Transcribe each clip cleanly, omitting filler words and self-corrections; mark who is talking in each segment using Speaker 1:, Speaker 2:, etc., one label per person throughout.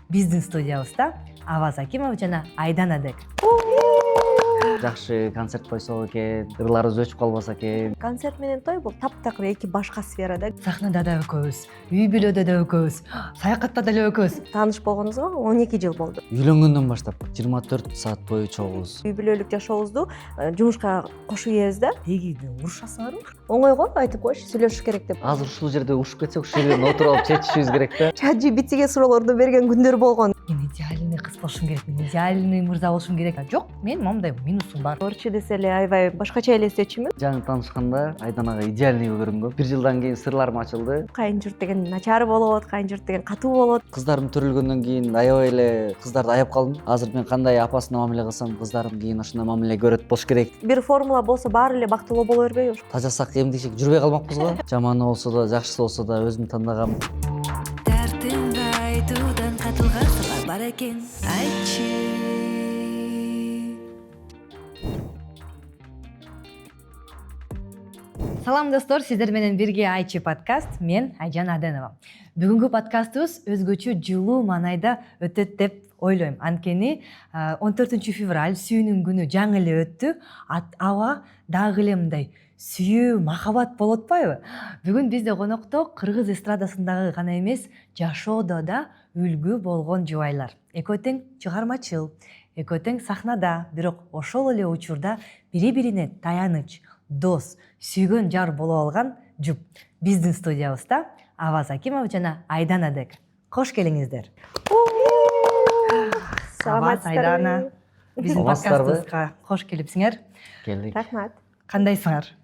Speaker 1: биздин студиябызда Аваз Акимова жана Айдан Адек.
Speaker 2: Жакшы концерт койсок экен, ырларыбыз өчүп калбаса экен.
Speaker 3: Концерт менен той бул таптакыр эки башка сфера да.
Speaker 1: Сахнада да экөөбүз, үй бүлөдө да экөөбүз, саякатта деле экөөбүз.
Speaker 3: Тааныш болгонубузга 12 жыл болду.
Speaker 2: Үйлөнгөндөн баштап 24 саат бою чогубуз.
Speaker 3: Үй бүлөлүк жашообузду жумушка кошуп ийебиз да.
Speaker 1: Деги урушасыңарбы?
Speaker 3: Оңойго айтып койчу, сүйлөшүш керек деп.
Speaker 2: Азыр ушул жерде ушуп кетсек, ушул жерден отуруп алып чечишибиз керек да.
Speaker 3: ChatGPT'ге суроолорду берген күндөр болгон.
Speaker 1: Мен идеальный кыз болушум керек, мен идеальный мырза болушум керек. Жок, мен момундай минусум бар.
Speaker 3: Орчу десе эле аябай башкача элестечүмүн.
Speaker 2: Жаңы таанышканда Айдан ага идеальный көрүнгөн. 1 жылдан кийин сырларым ачылды.
Speaker 3: Кайын журт деген начар болот, кайын журт деген катуу болот.
Speaker 2: Кыздарым төрөлгөндөн кийин аябай эле кыздарды аяп калдым. Азыр мен кандай апасына мамиле кылсам, кыздарым кийин ошондой мамиле көрөт болуш керек.
Speaker 3: Бир формула болсо баары эле бактылуу боло бербейби?
Speaker 2: Тажасак эмдишек жүрбөй калмакпыз го. Жаманы болсо да, жакшысы болсо да өзүм тандагам.
Speaker 4: Дертимди айтуудан катылган сырлар бар экен, айтчы.
Speaker 1: Салам достор, сиздер менен бирге Айчы подкаст. Мен Айжан Аденова. Бүгүнкү подкастыбыз өзгөчө жылуу маанайда өтөт деп ойлойм. Анткени 14 февраль сүйүүнүн күнү жаңы эле өттү. Аба дагы эле мындай сүйүү, махабат болуп атпайбы? Бүгүн бизде конокто кыргыз эстрадасындагы гана эмес, жашоодо да үлгү болгон жубайлар. Экөө тең чыгармачыл, экөө тең сахнада, бирок ошол эле учурда бири-бирине таяныч, дос, сүйгөн жар боло алган жуп. Биздин студиябызда Аваз Акимова жана Айдан Адек. Кош келиңиздер. Аваз, Айдана. Биздин подкастыбызга кош келипсиңер.
Speaker 2: Келдик.
Speaker 3: Рахмат.
Speaker 1: Кандайсыңар?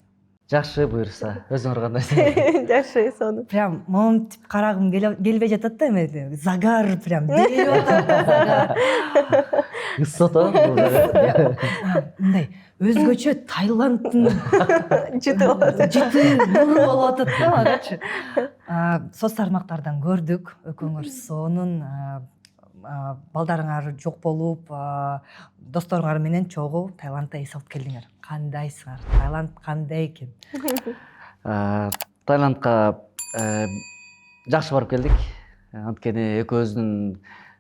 Speaker 2: Жакшы буюрса, өзүңөр кандайсың?
Speaker 3: Жакшы, сону.
Speaker 1: Прям моментип карагым келбей жатат да эме. Загар прям берип атат. Загар.
Speaker 2: Ысото бул жерде.
Speaker 1: Мындай өзгөчө Таиландтын жыты нуру болуп атат да магачы. Соц тармактардан көрдүк, экөөңөр сонун балдарыңар жок болуп, досторуңар менен чогуу Таиландда эс алып келдиңер. Кандайсыңар? Таиланд кандай экен?
Speaker 2: Таиландка жакшы барып келдик. Анткени экөөбүздүн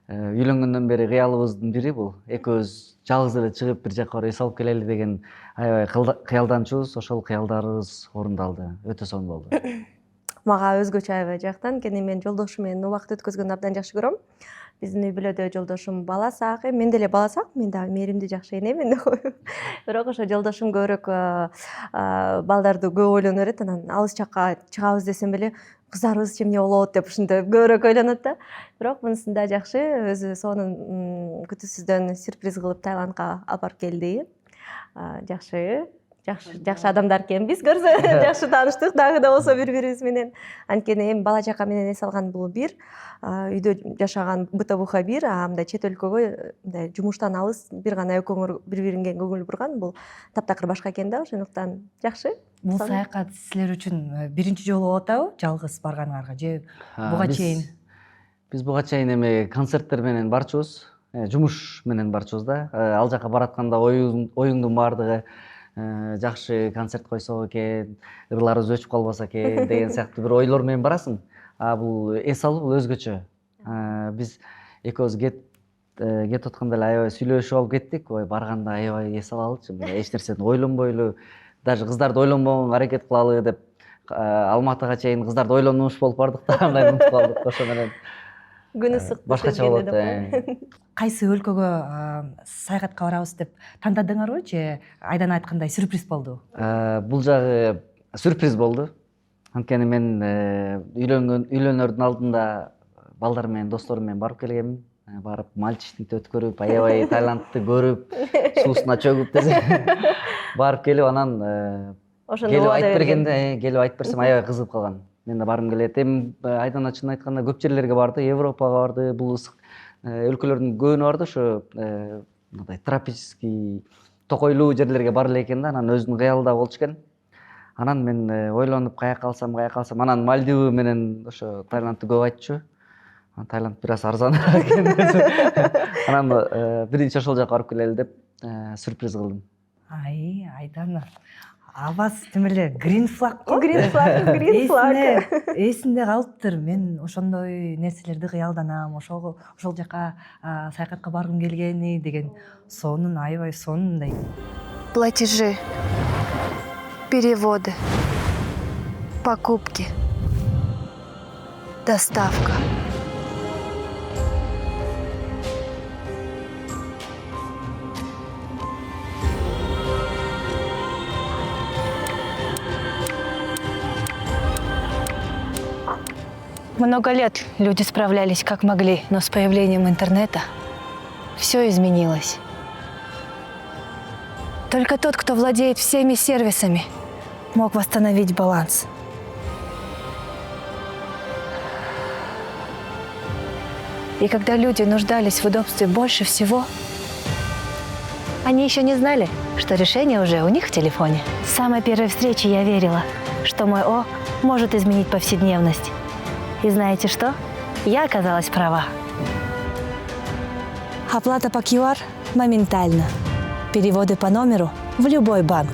Speaker 2: үйлөнгөндөн бери кыялыбыздын бири бул. Экөөбүз жалгыз эле чыгып бир жака барып эс алып келели деген аябай кыялданчубуз. Ошол кыялдарыбыз орундалды. Өтө сонун болду.
Speaker 3: Мага өзгөчө аябай жактан, анткени мен жолдошум менен убакыт өткөзгөндү абдан жакшы көрөм. Биздин үй бүлөдө жолдошум баласак, мен деле баласак, мен дагы мээримдүү жакшы энемин деп коем. Бирок ошо жолдошум көбүрөөк балдарды көп ойлоно берет, анан алыс жакка чыгабыз десем эле кыздарыбызчы эмне болот деп ушинтип көбүрөөк ойлонот да. Бирок мунусу да жакшы, өзү сонун күтүүсүздөн сюрприз кылып Таиландка алып барып келди. Жакшы адамдар экенбиз, көрсө жакшы тааныштык дагы да болсо бири-бирибиз менен. Анткени эми бала чака менен эс алган бул бир, үйдө жашаган быта-буха бир, мындай чет өлкөгө мындай жумуштан алыс бир гана экөөңөр бири-бириңге көңүл бурган бул таптакыр башка экен да, ошондуктан жакшы.
Speaker 1: Бул саякат силер үчүн биринчи жолу болуп атабы? Жалгыз барганыңарга же буга чейин?
Speaker 2: Биз буга чейин эми концерттер менен барчубуз, жумуш менен барчубуз да. Ал жака баратканда оюңдун баардыгы жакшы концерт койсок экен, ырларыбыз өчүп калбаса экен деген сыяктуу бир ойлор менен барасың. Бул эс алуу бул өзгөчө. Биз экөөбүз кетип атканда эле аябай сүйлөшүп алып кеттик. Ой, барганда аябай эс алалычы, эч нерсени ойлонбойлу, даже кыздарды ойлонбогонго аракет кылалы деп Алматыга чейин кыздарды ойлонуш болуп бардык да, андай унутуп калдык ошо менен.
Speaker 3: Күнү ысык
Speaker 2: Башкача болот.
Speaker 1: Кайсы өлкөгө саякатка барабыз деп тандадыңарбы же Айдан айткандай сюрприз болду?
Speaker 2: Бул жагы сюрприз болду. Анткени мен үйлөнөрдүн алдында балдар менен, досторум менен барып келгенмин. Барып мальчишник өткөрүп, аябай Таиландты көрүп, суусуна чөгүп барып келип, анан келип айтып бергенде, келип айтып берсем аябай кызыгып калган. Мен да баргым келет. Эми Айдан чын айтканда көп жерлерге барды, Европага барды, бул ысык өлкөлөрдүн көбүнө барды, ошо мындай тропический, токойлуу жерлерге бара элек экен да, анан өзүнүн кыялы да болчу экен. Анан мен ойлонуп каяка алсам, анан Мальдивы менен ошо Таиландты көп айтчу. Таиланд бир аз арзаныраак экен. Анан биринчи ошол жака барып келели деп сюрприз кылдым.
Speaker 1: Айдан Абас тим эле green flag го.
Speaker 3: Green flag.
Speaker 1: Эсимде калыптыр. Мен ошондой нерселерди кыялданам. Ошол жака саякатка баргым келгени деген сонун аябай сонундай.
Speaker 5: Платежи, переводы, покупки, доставка. Много лет люди справлялись как могли, но с появлением интернета все изменилось. Только тот, кто владеет всеми сервисами, мог восстановить баланс. И когда люди нуждались в удобстве больше всего, они еще не знали, что решение уже у них в телефоне. С самой первой встречи я верила, что мой О может изменить повседневность. И знаете что? Я оказалась права. Оплата по QR моментально. Переводы по номеру в любой банк.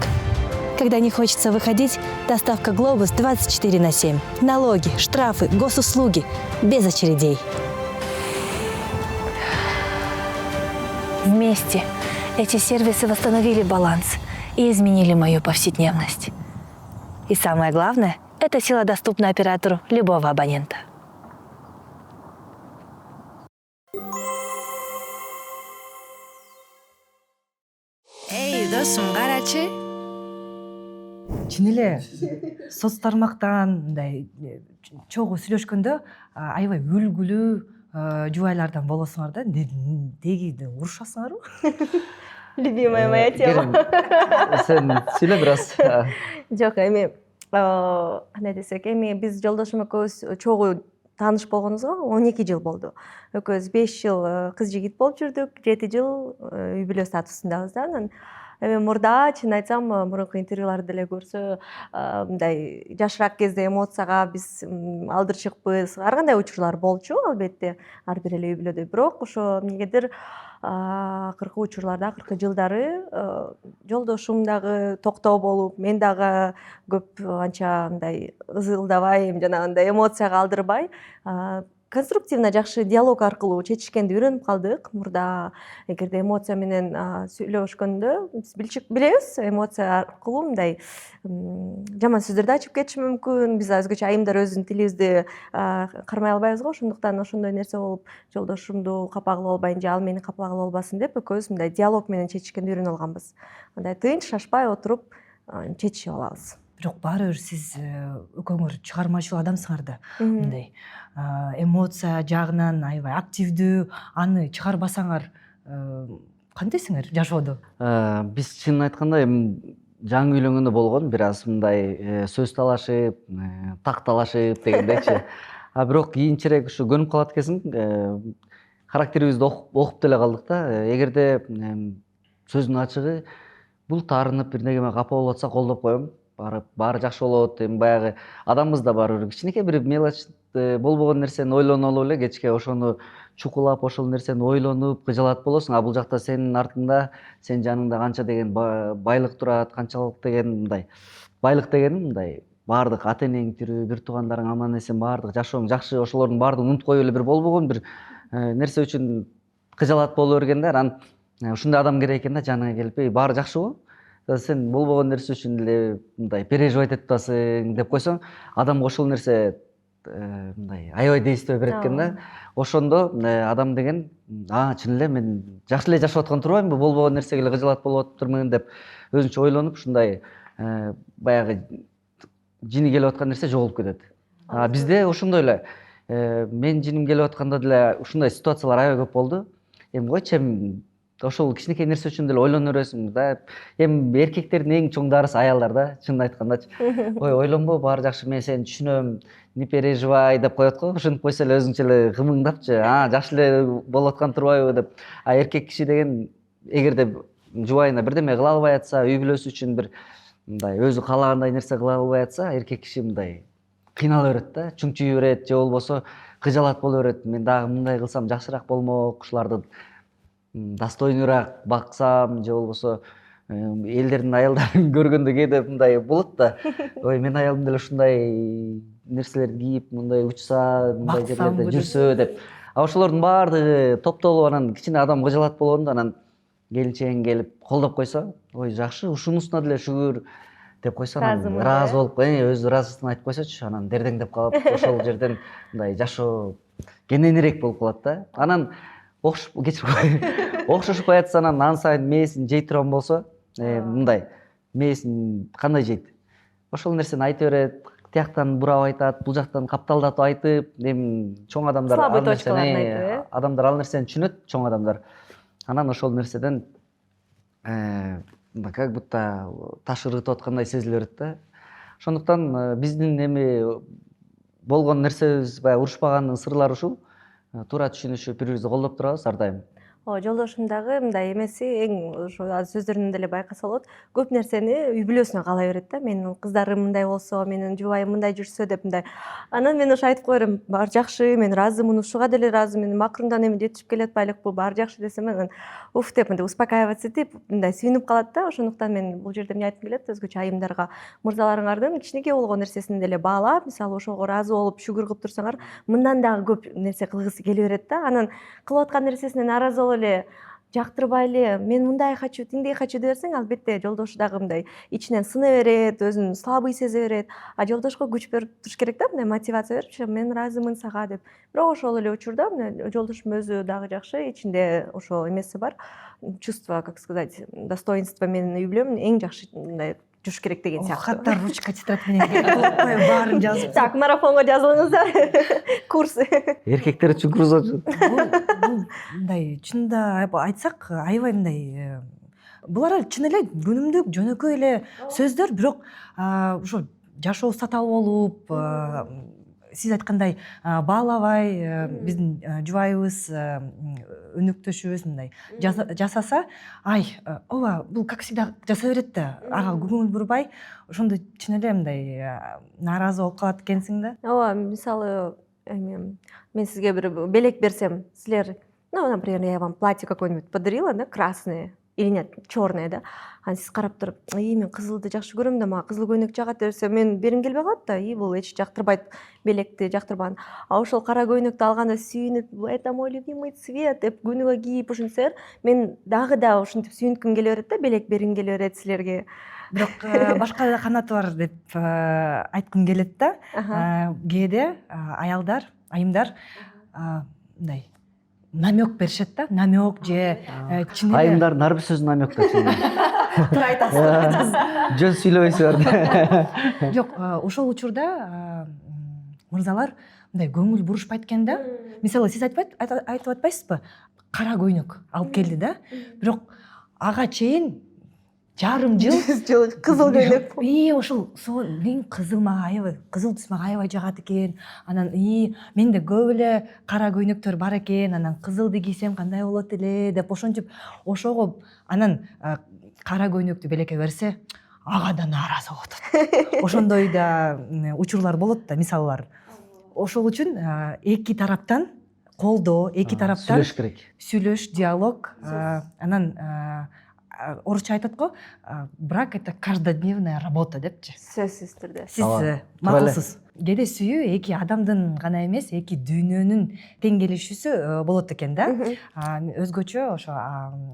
Speaker 5: Когда не хочется выходить, доставка Globus 24/7. Налоги, штрафы, госуслуги. Без очередей. Вместе эти сервисы восстановили баланс и изменили мою повседневность. И самое главное, эта сила доступна оператору любого абонента.
Speaker 4: Эй, досум, карачы.
Speaker 1: Чын эле соц тармактан мындай чогуу сүйлөшкөндө аябай үлгүлүү жубайлардан болосуңар да. Деги урушасыңарбы?
Speaker 3: Любимая моя тема.
Speaker 2: Сен сүйлө бир аз.
Speaker 3: Жок, эми кандай десек, эми биз жолдошум экөөбүз чогуу тааныш болгонубузга 12 жыл болду. Экөөбүз 5 жыл кыз жигит болуп жүрдүк, 7 жыл үй бүлө статусундабыз да. Анан эми мурда чын айтсам, мурунку интервьюларды деле көрсө, мындай жашыраак кезде эмоцияга биз алдырчыкпыз. Ар кандай учурлар болчу, албетте, ар бир эле үй бүлөдө. Бирок ошо эмнегедир акыркы учурларда, акыркы жылдары жолдошум дагы токтоо болуп, мен дагы көп анча мындай ызылдабай, жанагындай эмоцияга алдырбай, конструктивно жакшы диалог аркылуу чечишкенди үйрөнүп калдык. Мурда эгерде эмоция менен сүйлөшкөндө биз билебиз, эмоция аркылуу мындай жаман сөздөрдү ачып кетиши мүмкүн. Биз өзгөчө айымдар өзүбүздүн тилибизди кармай албайбыз го. Ошондуктан ошондой нерсе болуп, жолдошумду капа кылып албайын же ал мени капа кылып албасын деп экөөбүз мындай диалог менен чечишкенди үйрөнүп алганбыз. Мындай тынч, шашпай отуруп чечишип алабыз.
Speaker 1: Бирок баары бир сиз экөөңөр чыгармачыл адамсыңар да. Мындай эмоция жагынан аябай активдүү, аны чыгарбасаңар кантесиңер жашоодо?
Speaker 2: Биз чынын айтканда эми жаңы үйлөнгөндө болгон бир аз мындай сөз талашып, так талашып дегендейчи. Бирок кийинчерээк ушу көнүп калат экенсиң, характерибизди окуп деле калдык да. Эгерде сөздүн ачыгы бул таарынып бир негеме капа болуп атса колдоп коем. Баары жакшы болот. Эми баягы адамбыз да баары кичинекей бир мелочь болбогон нерсени ойлонолу эле кечке ошону чукулап, ошол нерсени ойлонуп кыжалат болосуң. Бул жакта сенин артыңда, сенин жаныңда канча деген байлык турат, канчалык деген мындай. Байлык дегеним мындай баардык ата энең тирүү, бир туугандарың аман эсен, баардык жашооң жакшы, ошолордун баардыгын унутуп коюп эле бир болбогон бир нерсе үчүн кыжалат боло берген да. Анан ушундай адам керек экен да, жаныңа келип, баары жакшыбы? Сен болбогон нерсе үчүн эле мындай переживать этип атасың деп койсоң, адамга ошол нерсе мындай аябай действие берет экен да. Ошондо адам деген, чын эле мен жакшы эле жашап аткан турбаймынбы, болбогон нерсеге эле кыжалат болуп атыптырмын деп өзүнчө ойлонуп, ушундай баягы жини келип аткан нерсе жоголуп кетет. Бизде ошондой эле мен жиним келип атканда деле ушундай ситуациялар аябай көп болду. Эми койчу, эми ошол кичинекей нерсе үчүн деле ойлоно бересиң да. Эми эркектердин эң чоң дарысы аялдар да, чынын айткандачы. Ой, ойлонбо, баары жакшы, мен сени түшүнөм, не переживай деп коет го. Ушинтип койсо эле өзүнчө эле кымыңдапчы, жакшы эле болуп аткан турбайбы деп. Эркек киши деген эгерде жубайына бирдеме кыла албай атса, үй бүлөсү үчүн бир мындай өзү каалагандай нерсе кыла албай атса, эркек киши мындай кыйнала берет да, чүңчүйө берет же болбосо кыжалат боло берет. Мен дагы мындай кылсам жакшыраак болмок, ушуларды достойнураак баксам же болбосо элдердин аялдарын көргөндө кээде мындай болот да. Ой, мен аялым деле ушундай нерселерди кийип, мындай учса, мындай
Speaker 1: Баксам
Speaker 2: жерлерде
Speaker 1: көрүп.
Speaker 2: жүрсө деп. А ошолордун баардыгы топтолуп анан кичине адам кыжалат болгондо анан келинчегиң келип колдоп койсо, ой жакшы, ушунусуна деле шүгүр деп койсо анан
Speaker 3: Ыраазымын,
Speaker 2: ыраазы
Speaker 3: э?
Speaker 2: болуп, өзү ыраазысын айтып койсочу, анан дердеңдеп калып, ошол жерден мындай жашоо кененирээк болуп калат да. Анан окшошуп калатса анан ан сайын мээсин жей турган болсо, мындай мээсин кандай жейт? Ошол нерсени айта берет, тияктан бурап айтат, бул жактан капталдатып айтып, эми чоң адамдар
Speaker 3: Слабый
Speaker 2: ал
Speaker 3: точкаларын
Speaker 2: нерсени,
Speaker 3: айтып, э?
Speaker 2: адамдар ал нерсени түшүнөт, чоң адамдар. Анан ошол нерседен как будто таш ыргытып аткандай сезиле берет да. Ошондуктан биздин эми болгон нерсебиз баягы урушпагандын сырлары ушул. Туура түшүнүшүп, бири бирибизди колдоп турабыз ар дайым.
Speaker 3: Жолдошум дагы мындай эмеси эң ошо сөздөрүнөн деле байкаса болот. Көп нерсени үй бүлөсүнө каалай берет да. Менин кыздарым мындай болсо, менин жубайым мындай жүрсө деп мындай. Анан мен ошо айтып коерм, баары жакшы, мен ыраазымын, ушуга деле ыраазымын, макрундан эми жетишип келатпайлыкпы, баары жакшы десем, анан уф деп мындай успокаиваться этип, мындай сүйүнүп калат да. Ошондуктан мен бул жерде эмне айткым келет, өзгөчө айымдарга, мырзаларыңардын кичинекей болгон нерсесин деле баалап, мисалы ошого ыраазы болуп шүгүр кылып турсаңар, мындан дагы көп нерсе кылгысы келе берет да. Анан кылып аткан нерсесине нааразы болуп эле, жактырбай эле, мен мындай хочу, тиңдей хочу деп берсең, албетте жолдошу дагы мындай ичинен сына берет, өзүн слабый сезе берет. А жолдошко күч берип туруш керек да, мындай мотивация берипчи, мен ыраазымын сага деп. Бирок ошол эле учурда жолдошум өзү дагы жакшы, ичинде ошол эмеси бар, чувство, как сказать, достоинство менин үй бүлөм эң жакшы мындай жүрүш керек деген сыяктуу.
Speaker 1: Каттар ручка тетрадь менен кылып коюп баарын жазып.
Speaker 3: Так, марафонго жазылыңыздар. Курс.
Speaker 2: Эркектер үчүн курс.
Speaker 1: Бул мындай чынында айтсак аябай мындай булар чын эле күнүмдүк жөнөкөй эле сөздөр, бирок ошо жашоо сатал болуп, сиз айткандай баалабай биздин жубайыбыз, өнөктөшүбүз мындай жасаса, ай, ооба, бул как всегда жаса берет да, ага көңүл бурбай, ошондо чын эле мындай нааразы болуп калат экенсиң да.
Speaker 3: Ооба, мисалы, мен сизге бир белек берсем, силер, например, я вам платье какое-нибудь подарила, да, красное или нет, черное, да. Анан сиз карап туруп, мен кызылды жакшы көрөм да, мага кызыл көйнөк жагат десе, мен бергим келбей калат да, бул эч жактырбайт, белекти жактырбаган. А ошол кара көйнөктү алганда сүйүнүп, это мой любимый цвет деп күнүгө кийип ушинтсеңер, мен дагы да ушинтип сүйүнткүм келе берет да, белек бергим келе берет силерге.
Speaker 1: Бирок башка да канаты бар деп айткым келет да. Кээде аялдар, айымдар мындай намек беришет да, намек же чын эле
Speaker 2: Айымдардын ар бир сөзү намек да чын.
Speaker 1: туура айтасыз.
Speaker 2: Жөн сүйлөбөйсүңөр.
Speaker 1: Жок, ошол учурда мырзалар мындай көңүл бурушпайт экен да. Мисалы сиз айтып атпайсызбы? Кара көйнөк алып келди да. Бирок ага чейин жарым жыл
Speaker 3: кызыл көйнөк.
Speaker 1: Ошол мен кызыл мага аябай, кызыл түс мага аябай жагат экен. Анан менде көп эле кара көйнөктөр бар экен. Анан кызылды кийсем кандай болот эле деп ошентип ошого анан кара көйнөктү белекке берсе, ага да нааразы болуп атат. Ошондой да учурлар болот да, мисаллар. Ошол үчүн эки тараптан колдоо, эки тараптан
Speaker 2: Сүйлөш керек.
Speaker 1: Сүйлөш, диалог, анан орусча айтат го, брак это каждодневная работа депчи.
Speaker 3: Сөзсүз түрдө.
Speaker 1: Сиз макулсуз. Кээде сүйүү эки адамдын гана эмес, эки дүйнөнүн тең келишүүсү болот экен да. Өзгөчө ошо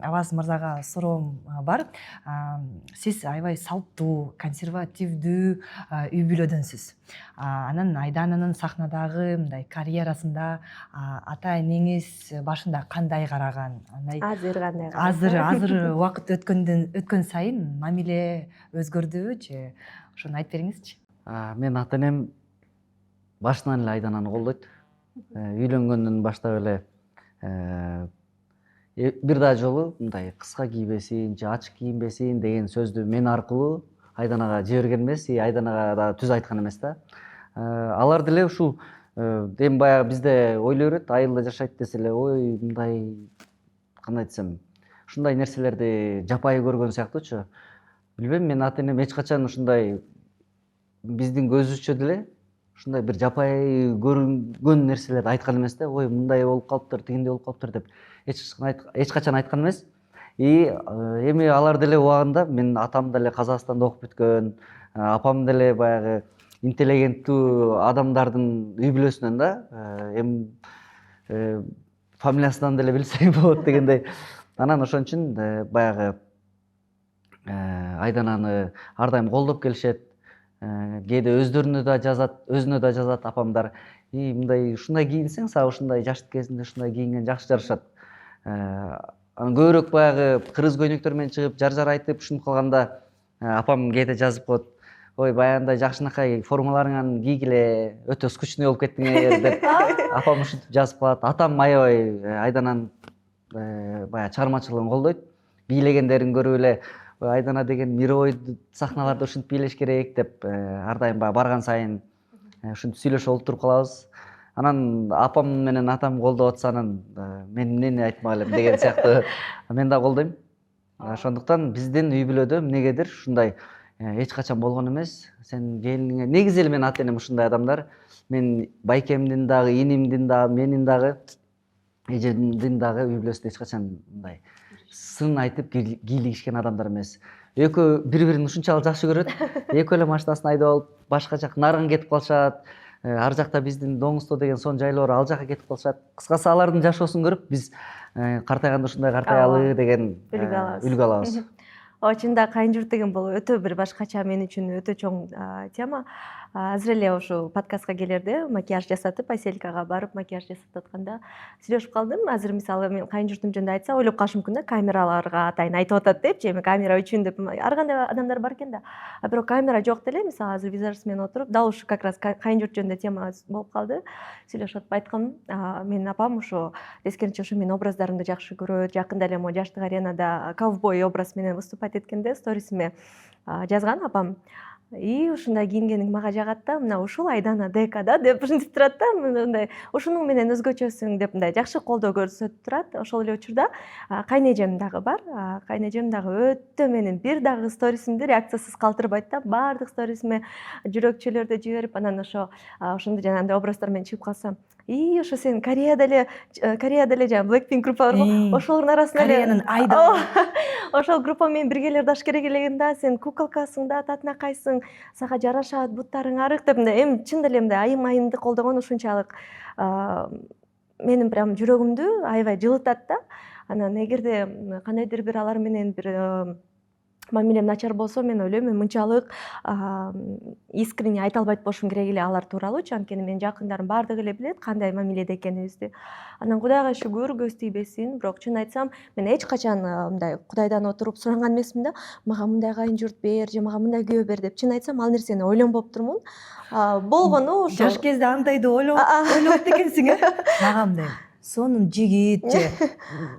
Speaker 1: Аваз мырзага суроом бар. Сиз аябай салттуу, консервативдүү үй бүлөдөнсүз. Анан Айдананын сахнадагы мындай карьерасында ата энеңиз башында кандай караган?
Speaker 3: Азыр кандай?
Speaker 1: Азыр убакыт өткөн сайын мамиле өзгөрдүбү же? Ошону айтып бериңизчи.
Speaker 2: Мен ата энем башынан эле Айдананы колдойт. Үйлөнгөндөн баштап эле бир да жолу мындай кыска кийбесин же ачык кийинбесин деген сөздү мен аркылуу Айданага жиберген эмес, Айданага да түз айткан эмес да. Алар деле ушул эми баягы бизде ойлой берет, айылда жашайт десе эле, ой мындай кандай десем, ушундай нерселерди жапайы көргөн сыяктуучу. Билбейм, мен ата энем эч качан ушундай биздин көзүбүзчө деле ушундай бир жапайы көрүнгөн нерселерди айткан эмес да. Ой мындай болуп калыптыр, тигиндей болуп калыптыр деп эч качан айткан эмес. И эми алар деле убагында мен атам деле Казакстанда окуп бүткөн, апам деле баягы интеллигенттүү адамдардын үй бүлөсүнөн да, эми фамилиясынан деле билсең болот дегендей. Анан ошон үчүн баягы Айдананы ар дайым колдоп келишет. Кээде өзүнө да жазат апамдар. Мындай ушундай кийинсең, сага ушундай жаштык кезинде ушундай кийинген жакшы жарашат. Анан көбүрөөк баягы кыргыз көйнөктөр менен чыгып жар айтып ушинтип калганда апам кээде жазып коет. Ой, баягындай жакшынакай формаларыңан кийгиле, өтө скучный болуп кеттиңер деп апам ушинтип жазып калат. Атам аябай Айдананын баягы чыгармачылыгын колдойт. Бийлегендерин көрүп эле Айдана деген мировой сахналарда ушинтип бийлеш керек деп ар дайым барган сайын ушинтип сүйлөшүп олтуруп калабыз. Анан апам менен атам колдоп атса, анан мен эмнени айтмак элем деген сыяктуу мен да колдойм. Ошондуктан биздин үй бүлөдө эмнегедир ушундай эч качан болгон эмес. Сен келиниңе негизи эле менин ата энем ушундай адамдар. Мен байкемдин дагы, инимдин дагы, менин дагы, эжемдин дагы үй бүлөсүндө эч качан мындай сын айтып кийлигишкен адамдар эмес. Экөө бири-бирин ушунчалык жакшы көрөт. Экөө эле машинасын айдап алып, башка жак нарыгын кетип калышат. Ар жакта биздин Доңусто деген сон жайлоо ал жака кетип калышат. Кыскасы алардын жашоосун көрүп биз картайганда ушундай картаялы деген үлгү алабыз.
Speaker 3: Чында кайын журт деген бул өтө бир башкача, мен үчүн өтө чоң тема. Азыр эле ушул подкастка келерде макияж жасатып, Айселькага барып макияж жасатып атканда сүйлөшүп калдым. Азыр мисалы мен кайын журтум жөнүндө айтса, ойлоп калышы мүмкүн да, камераларга атайын айтып атат депчи, эми камера үчүн деп. Ар кандай адамдар бар экен да. Бирок камера жок деле, мисалы азыр визажист менен отуруп, дал ушу как раз кайын журт жөнүндө тема болуп калды. Сүйлөшүп атып айткам, менин апам ушу тескерисинче ушу менин образдарымды жакшы көрөт. Жакында эле могу жаштык аренада ковбой образ менен выступать эткенде сторисиме жазган апам. И ушундай кийингениң мага жагат да, мына ушул Айдана дека да деп ушинтип турат да, мындай ушунуң менен өзгөчөсүң деп мындай жакшы колдоо көрсөтүп турат. Ошол эле учурда кайнэжем дагы бар. Кайнэжем дагы өтө менин бир дагы сторисимди реакциясыз калтырбайт да, баардык сторисиме жүрөкчөлөрдү жиберип, анан ошондо жанагындай образдар менен чыгып калсам, ошо сен Кореяда эле жана Blackpink группа барго, ошолордун арасында эле
Speaker 1: Кореянын Айдана.
Speaker 3: ошол группа менен бирге эле даш керек элеген да, сен куколкасың да, татынакайсың, сага жарашат, буттарың арык деп мындай эми чын деле мындай айым-айымды колдогон ушунчалык менин прям жүрөгүмдү аябай жылытат да. Анан эгерде кандайдыр бир алар менен бир мамилем начар болсо, мен ойлойм, мен мынчалык искренне айта албайт болушум керек эле алар тууралуучу, анткени менин жакындарым баардыгы эле билет кандай мамиледе экенибизди. Анан Кудайга шүгүр, көз тийбесин. Бирок чын айтсам, мен эч качан мындай Кудайдан отуруп суранган эмесмин да, мага мындай кайын журт бер же мага мындай күйөө бер деп. Чын айтсам, ал нерсени ойлонбоп турмун. Болгону ошо.
Speaker 1: Жаш кезде андайды ойлоп экенсиң, Мага мындай сонун жигит же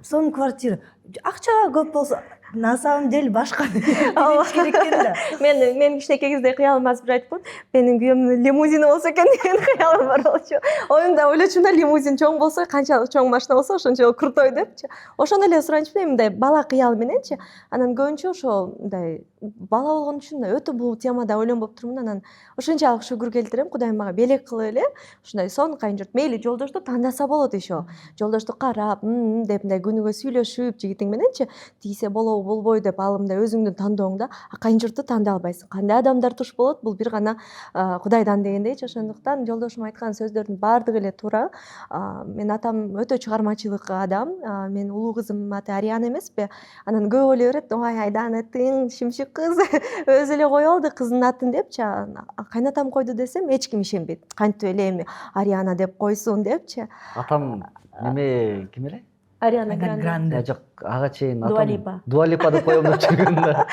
Speaker 1: сонун квартира, акча көп болсо на самом деле башка керек экен да.
Speaker 3: Мен кичинекей кезде кыялым азыр айтып, менин күйөөмдүн лимузини болсо экен деген кыялым бар болчу. Оюмда ойлочумун да, лимузин чоң болсо, канчалык чоң машина болсо ошончолук крутой депчи. Ошону эле суранчумун, мындай бала кыял мененчи. Анан көбүнчө ошол мындай бала болгон үчүн өтө бул темада ойлонбоп турмун. Анан ошончалык шүгүр келтирем, Кудайым мага белек кылып эле ушундай сонун кайын журт, мейли жолдошту тандаса болот еще. Жолдошту карап, деп мындай күнүгө сүйлөшүп жигитиң мененчи, тийсе болобу болбойбу деп ал мындай өзүңдүн тандооң да, кайын журтту тандай албайсың. Кандай адамдар туш болот, бул бир гана Кудайдан дегендейчи. Ошондуктан жолдошум айткан сөздөрдүн баардыгы эле туура. Менин атам өтө чыгармачылык адам. Менин улуу кызым аты Ариана эмеспи? Анан көп ойлой берет, ой Айдана тың шимшик кыз, өзү эле коюп алды кыздын атын депчи. Кайнатам койду десем эч ким ишенбейт. Кантип эле эми Ариана деп койсун депчи.
Speaker 2: Атам неме ким эле?
Speaker 3: Ариана
Speaker 1: Гранде.
Speaker 2: Жок, ага чейин
Speaker 3: Дуа Липа.
Speaker 2: Дуа Липа деп коем деп жүргөн да.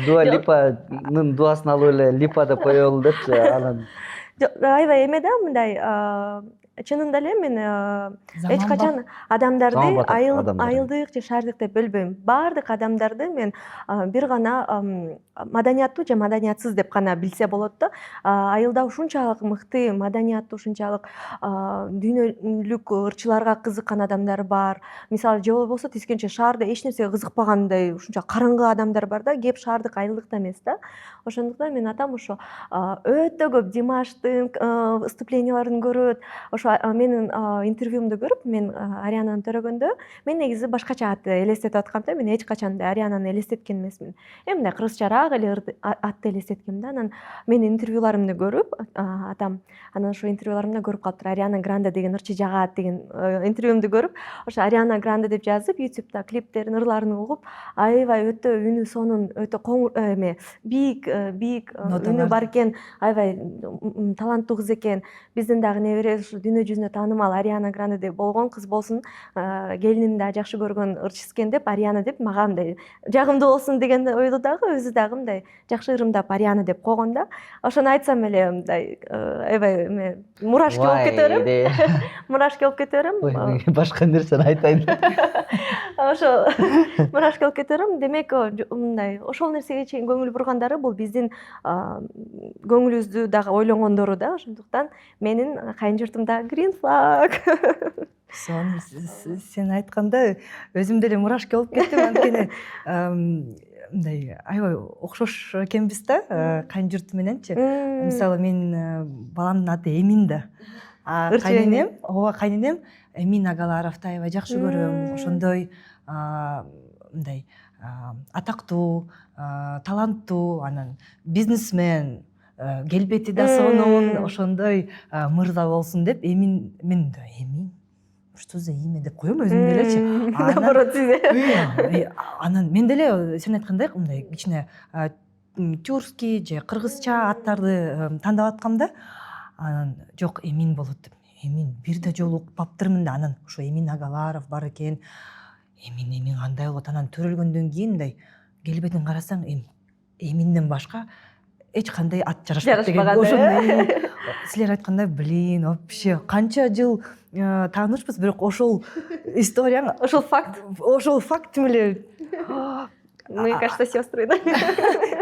Speaker 2: Дуа Липанын дуасын алып эле Липа деп коелу депчи. Анан
Speaker 3: аябай эме да, мындай чынында эле мен эч качан адамдарды айылдык же шаардык деп бөлбөйм. Баардык адамдарды мен бир гана маданияттуу же маданиятсыз деп гана билсе болот да. Айылда ушунчалык мыкты, маданияттуу, ушунчалык дүйнөлүк ырчыларга кызыккан адамдар бар. Мисалы, же болбосо тескерисинче шаарда эч нерсеге кызыкпагандай ушунча караңгы адамдар бар да, кеп шаардык айылдыкта эмес да. Ошондуктан менин атам ошо өтө көп Димаштын выступленияларын көрөт. Ошо менин интервьюмду көрүп мен Ариананы төрөгөндө мен негизи башкача атты элестетип аткам да. Мен эч качан да Ариананы элестеткен эмесмин. Мындай кыргызчараак эле атты элестеткем да. Анан менин интервьюларымды көрүп атам анан ошо интервьюларымда көрүп калыптыр. Ариана Гранде деген ырчы жагаат деген интервьюмду көрүп, ошо Ариана Гранде деп жазып, YouTube'да клиптерин, ырларын угуп, аябай өтө үнү сонун, өтө эме бийик үнү бар экен, аябай таланттуу кыз экен. Биздин дагы небере ушу дүйнө жүзүнө таанымал Ариана Гранде болгон кыз болсун, келиним да жакшы көргөн ырчысы экен деп Ариана деп мага мындай жагымдуу болсун деген ойду дагы өзү дагы мындай жакшы ырымдап Ариана деп койгон да. Ошону айтсам эле мындай аябай эме мураш келип кетиверем. Мураш келип кетиверем.
Speaker 2: Башка нерсени айтайын.
Speaker 3: Ошо мураш келип кетиверем. Демек мындай ошол нерсеге чейин көңүл бургандары бул биздин көңүлүбүздү дагы ойлогондору да. Ошондуктан менин кайын журтум да green flag.
Speaker 1: Сону сен айтканда өзүм деле мураш келип кеттим, анткени мындай аябай окшош экенбиз да кайын журт мененчи. Мисалы менин баламдын аты Эмин да. Кайненем, ооба кайненем Эмин Агаларовду аябай жакшы көрөм. Ошондой мындай атактуу, таланттуу, анан бизнесмен, келбети да сонун, ошондой мырза болсун деп Эмин, мен да Эмин что за имя деп коем өзүм делечи.
Speaker 3: Наоборот сиз.
Speaker 1: Анан мен деле сен айткандай мындай кичине тюркский же кыргызча аттарды тандап аткам да. Анан жок Эмин болот деп. Эмин бир да жолу укпаптырмын да. Анан ошо Эмин Агаларов бар экен. Эмин кандай болот? Анан төрөлгөндөн кийин мындай келбетин карасаң Эминден башка эч кандай ат жарашпайт деген. Ошондой силер айткандай, блин, вообще канча жыл таанышпыз, бирок ошол историяң, ошол факт эле.
Speaker 3: Мы, кажется, сестры, да?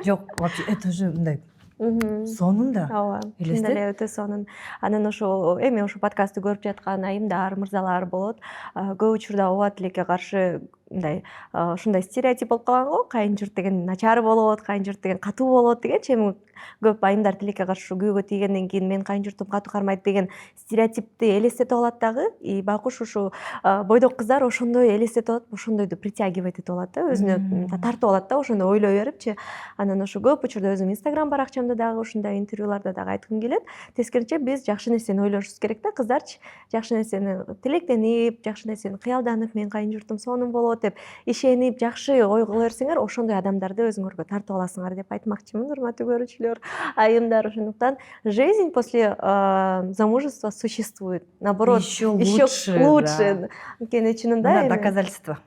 Speaker 1: Жок, вообще это же мындай сонун да.
Speaker 3: Ооба, чын эле өтө сонун. Анан ошо эми ошо подкастты көрүп жаткан айымдар, мырзалар болот. Көп учурда оба тилекке каршы мындай ушундай стереотип болуп калган го. Кайын журт деген начар болот, кайын журт деген катуу болот дегенчи. Эми көп айымдар тилекке каршы күйөөгө тийгенден кийин мен кайын журтум катуу кармайт деген стереотипти элестетип алат дагы. И байкуш ушу бойдок кыздар ошондой элестетип алат, ошондойду притягивать этип алат да, өзүнө тартып алат да, ошондо ойлой берипчи. Анан ошо көп учурда өзүм Instagram баракчамда дагы ушундай интервьюларда дагы айткым келет. Тескерисинче биз жакшы нерсени ойлошубуз керек да, кыздарчы. Жакшы нерсени тилектенип, жакшы нерсени кыялданып, мен кайын журтум сонун болот деп ишенип, жакшы ой кыла берсеңер, ошондой адамдарды өзүңөргө тартып аласыңар деп айтмакчымын, урматтуу көрүүчүлөр, айымдар. Ошондуктан жизнь после замужества существует. Наоборот, еще лучше. Анткени чынында эми
Speaker 1: доказательство.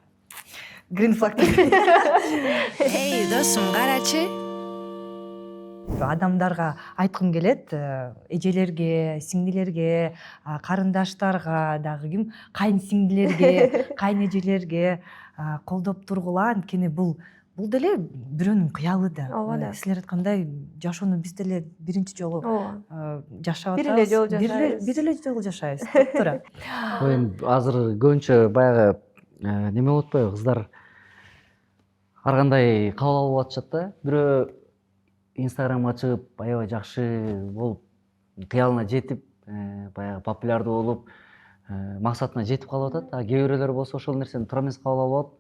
Speaker 1: Green flag.
Speaker 4: Эй, досум, карачы.
Speaker 1: Адамдарга айткым келет, эжелерге, сиңдилерге, карындаштарга дагы ким, кайын сиңдилерге, кайын эжелерге колдоп тургула, анткени бул деле бирөөнүн кыялы да. Силер айткандай, жашоону биз деле биринчи жолу жашап атабыз. Бир эле жолу жашайбыз. Туура.
Speaker 2: Азыр көбүнчө баягы неме болуп атпайбы, кыздар ар кандай кабыл алып атышат да. Бирөө Instagram ачып, аябай жакшы болуп, кыялына жетип, баягы популярдуу болуп, максатына жетип калып атат. А кээ бирөөлөр болсо ошол нерсени туура эмес кабыл алып алып,